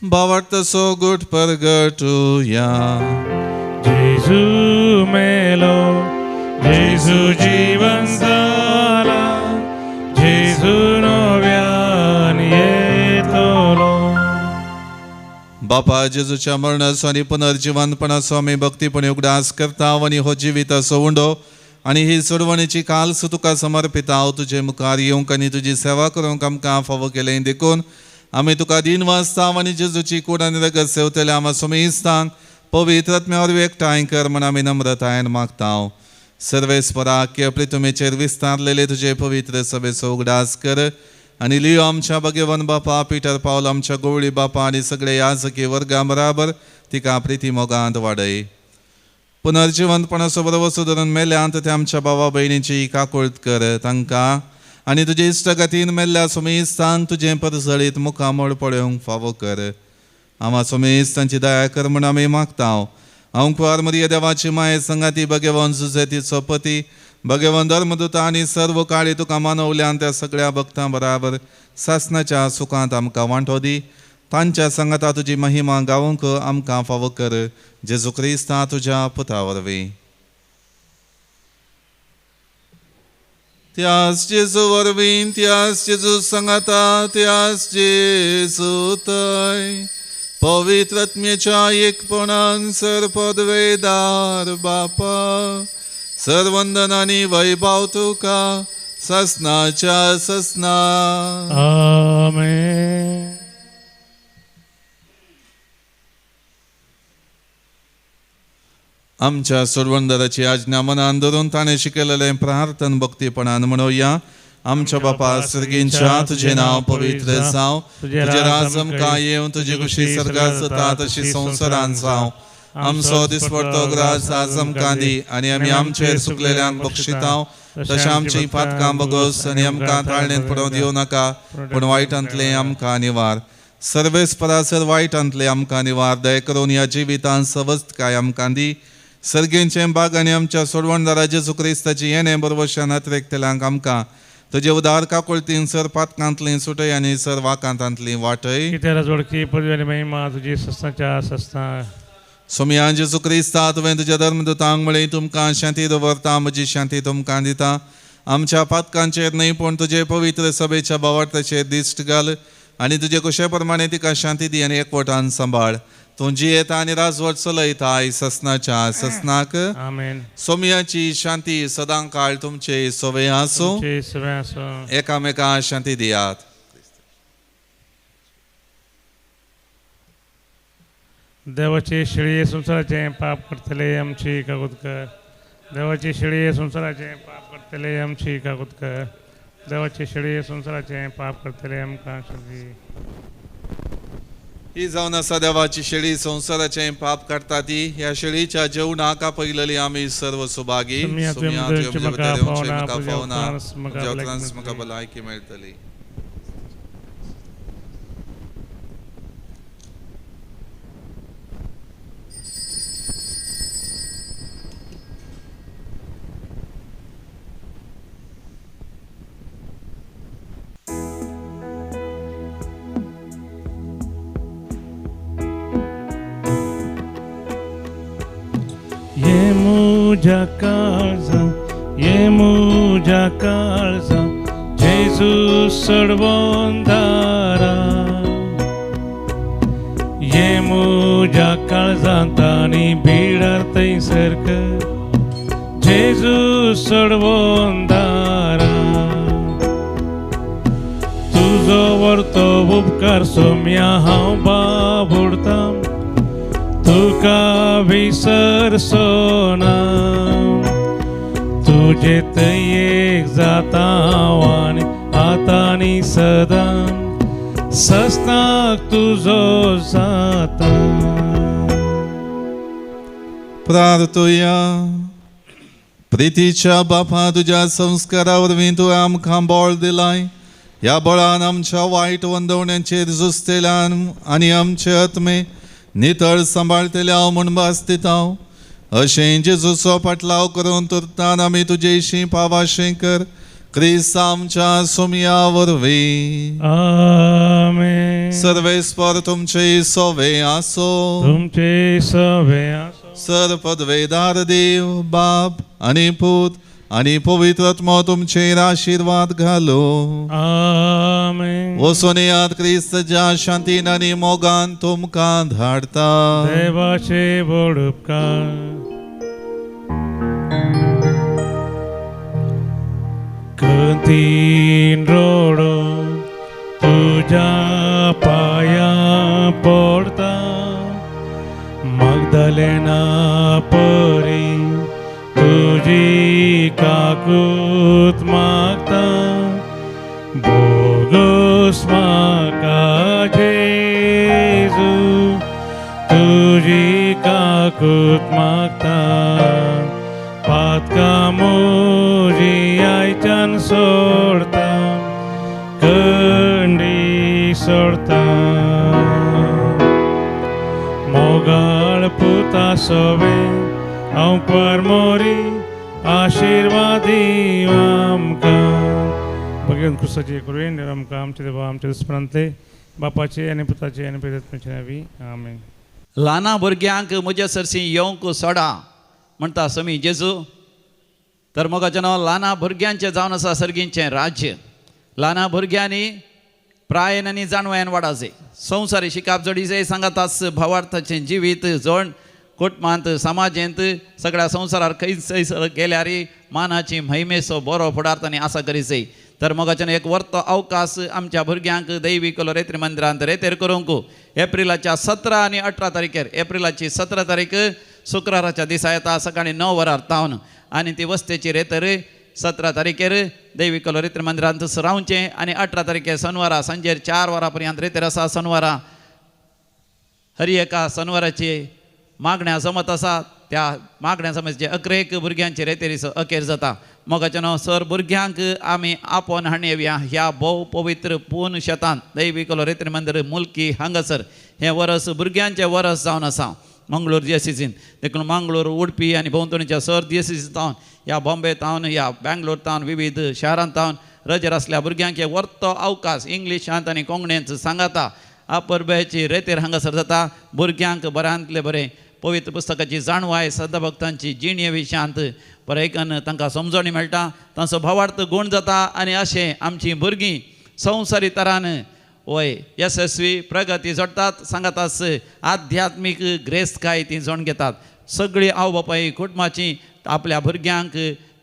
भावार्थसो गुट परगटुया. जेजू मेलो, जेजू जीवन जाला, जेजू नव्यान येतलो. बापा जेजूच्या मरणाचो आनी पुनर्जिवनपणाचो आमी भक्तीपणी उगडास करताव आनी हो जिविताचो उंडो आनी ही सोडवणेची काल्स तुका समर्पिताव तुजे मुखार येवंक आनी तुजी सेवा करूंक आमकां फावो केलें देखून आमी तुका दिन वाचताव आनी जेजूची कूड आनी रगत सेवतले आमा सोमेस्तांक पवित्र आत्म्यावर एकठांय कर म्हण आमी नम्रतायेन मागताव. सर्वेस्परा की प्रितुमेचेर विस्तारलेले तुजे पवित्र सभेचो उगडास कर आनी लियो आमच्या भगवन बापा पिटर पावल आमच्या गोवळी बापा आनी सगळे याजकी वर्गां बराबर तिका प्रिती मोगांत वाडय. पुनर्जिवंतपणाचो बरो वसू धरून मेल्यांत ते आमच्या भावा भयणीची काकुळट कर तांकां आनी तुजे इश्टगतीन मेल्ल्या सोमेस्तांक तुजें परसळीत मुखामोड पळोवंक फावो कर. आमा सोमेस्तांची दया कर म्हण आमी मागताव. हांव कुंवार मरिया देवाची माये संगाती भगवन सुजेतीचो पती भगवन धर्मदूता आनी सर्व काळी तुका मानवल्यान त्या सगळ्या भक्तां बराबर सासणाच्या सुखांत आमकां वांटो दी. तांच्या संगता तुजी महिमा गावूंक आमकां फावो कर जेजू क्रिस्ता तुज्या पुता वरवीं. त्याच जेजू वरवीं त्याच जेजू संगता त्याच जेजू थंय पवित्र आत्म्याच्या एकपणान सरपदवेदार बापा सर्वंदन आनी वैभव तुका ससनाच्या ससना. आमेन. आमच्या सोडवणदाराची आज्ञा मनान धरून ताणें शिकयलेलें प्रार्थन भक्तीपणान म्हणोया. आमच्या बापा सर्गींच्या तुझे नाव पवित्र जावं तुझे राज आमकां येवं तुजी खुशी सर्गार जाता तशी संवसारांत जावं. आमचो दिसपडटो ग्रास आज आमकां दी आनी आमी आमचेर चुकलेल्यांक बक्षिताव तशें आमची पातकां बगोस आनी आमकां ताळणेंत पडोवंक दिवं नाका पूण वायटांतलें आमकां निवार. सर्वेस्परासर वायटांतलें आमकां निवार. दय करून ह्या जिवितांत सवस्तकाय आमकां दी. सर्गेंचें बाग आनी आमच्या सोडवणदारा जेजू क्रिस्ताची येणें बरोवशान नात्रेकतल्यांक आमकां तुजे उदार काकुळतीन सर पातकांतलीं सुटय आनी सर वाकांतांतलीं वाटय. कितें राजवडकी पदवी आनी महिमा तुजी सस्ताच्या सस्ता. सोम्या जेजू क्रिस्ता तुवें तुज्या धर्मदूतांक म्हळें तुमकां शांती दवरता म्हजी शांती तुमकां दिता. आमच्या पातकांचेर न्हय पूण तुजे पवित्र सभेच्या भावार्थाचेर दिश्ट घाल आनी तुजे कुशे प्रमाणे तिका शांती दी आनी एकवटान सांबाळ. तूं जियेता आनी राजवट चलयताय ससनाच्या ससनाक. आमेन. सोम्याची शांती सदां काळ तुमचे सोवे आसूं. एकामेकां शांती दियात. देवाची शिळी संसाराचें पाप करतले आमची कागूद कर. देवाची शिळी संसाराचें पाप करतले आमची कागूद कर. देवाची शिळी संसाराचें पाप करतले आमकां शांती. ही जावन आसा देवाची शेळी संवसाराचें पाप काडटा ती. ह्या शेळीच्या जेवणाका पयलेली आमी सर्व सुभागी. म्हाका भलायकी मेळटली. ये मुझा काळजा जेजू सोडवून दारा. ये मुझा काळजांत आनी भिडार थंयसर जेजू सोडवून दारा. तुजो व्हरतो उपकार सोम्या हांव बाबुडता. तुका विसरसो ना. तुजे थंय एक जाता आनी आतांनी सदां सस्ताक तुजो जाता. प्रार्थुया. प्रितीच्या बापा, तुझ्या संस्कारा वरवीं तुवें आमकां बळ दिलाय. ह्या बळान आमच्या वायट वंदवण्यांचेर झुजतेल्यान आनी आमचे आत्मे नितळ सांबाळतेल्या हांव म्हूण भासतीत हांव. अशें जेजूचो पाटलाव करून तुरतान आमी तुजे इशीं पावाशें कर. क्रिस्त आमच्या सोमया वरवीं. आमेन. सर्वेस्पर तुमचे सोवे आसो. तुमचे सवे आसो. सर्वपदवेदार देव बाप आनी पूत आनी पवित्र आत्मा तुमचेर आशीर्वाद घालो. आमेन. वचून येयात. क्रिस्ताच्या शांतीन आनी मोगान तुमकां धाडटा. देवाचे व्हड उपकार. कधीन रोडो तुझ्या पाया पडता. मगदलेना परी तुझी काकूत मागता. बोगस म्हाका जेजू तुझी काकूत मागता. पातका म्हजी आयच्यान सोडता. कंडी सोडता. मोगाळ पुता सोवे हांव परमोरी आशीर्वादी आमकां. भगवान क्रिस्ताची करुणेन आमकां आमचे देवा आमच्या दुस्मनांतले बापाचे आनी पुताचे आनी पवित्रात्म्याचे नांवी आमेन. ल्हाना भुरग्यांक म्हजे सरसी येवंक सोडा म्हणटा समी जेजू. तर मोगाचें नांव ल्हाना भुरग्यांचें जावन आसा सर्गींचें राज्य. ल्हाना भुरग्यांनी प्रायेन आनी जाणवयान वाडाचे. संवसारी शिकाप जोडीचे सांगातास भावार्थाचें जिवीत जोड कुटुंबांत समाजेंत सगळ्या संवसारार खंयच गेल्यार मानाची महिमेचो बरो फुडार तांणी आसा करीचे. तर मोगाच्यान एक वर्तो अवकाश आमच्या भुरग्यांक दैवी कलोरेत्री मंदिरांत रेतेर करूंक एप्रिलाच्या 17 आनी 18 तारखेर. एप्रिलाची 17 तारीख शुक्राराच्या दिसा येता सकाळीं 9 वरार तावन आनी ती वस्तेची रेतर 17 तारखेर दैवी कलोरेत्री मंदिरांत रावचें आनी 18 तारखेर शनिवारा सांजेर 4 वरां पर्यंत रेतेर आसा. शनिवारा हरी एका शनिवाराची मागण्या जमत आसा. त्या मागण्या समज जे 11 भुरग्यांचे रेतेरीचो अखेर जाता. मोगाचें नांव सर भुरग्यांक आमी आपोवन हाडून येवया. ह्या भोव पवित्र पूर्ण शेतान दैवी कलोरेत्री मंदिर मुल्की हांगासर हें वर्स भुरग्यांचें वर्स जावन आसा. मंगळूर दियेसीसीन देखून मंगळूर उडपी आनी भोंवतणीच्या सर दियेसीसी तावन ह्या बॉम्बे तावन ह्या बँगलोर तावन विविध शारांत तावन रजर आसल्या भुरग्यांक वर्तो अवकाश इंग्लिशांत आनी कोंकणींत सांगाता. अपरबेची रेतेर हांगासर जाता. भुरग्यांक बऱ्यांतले बरें पवित्र पुस्तकाची जाणवाय सदभक्तांची जिणे विशयांत बरेंकन तांकां समजणी मेळटा. तांचो भावार्थ गूण जाता आनी अशें आमचीं भुरगीं संवसारी तरान वय यशस्वी प्रगती जोडटात. सांगातास आध्यात्मीक ग्रेस्तकाय ती जोड घेतात. सगळीं आवय बापाय कुटुंबाची आपल्या भुरग्यांक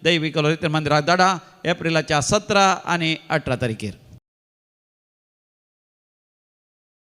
दैवी कलोरेत्री मंदिरांत धाडा. एप्रिलाच्या 17 आनी 18 तारखेर.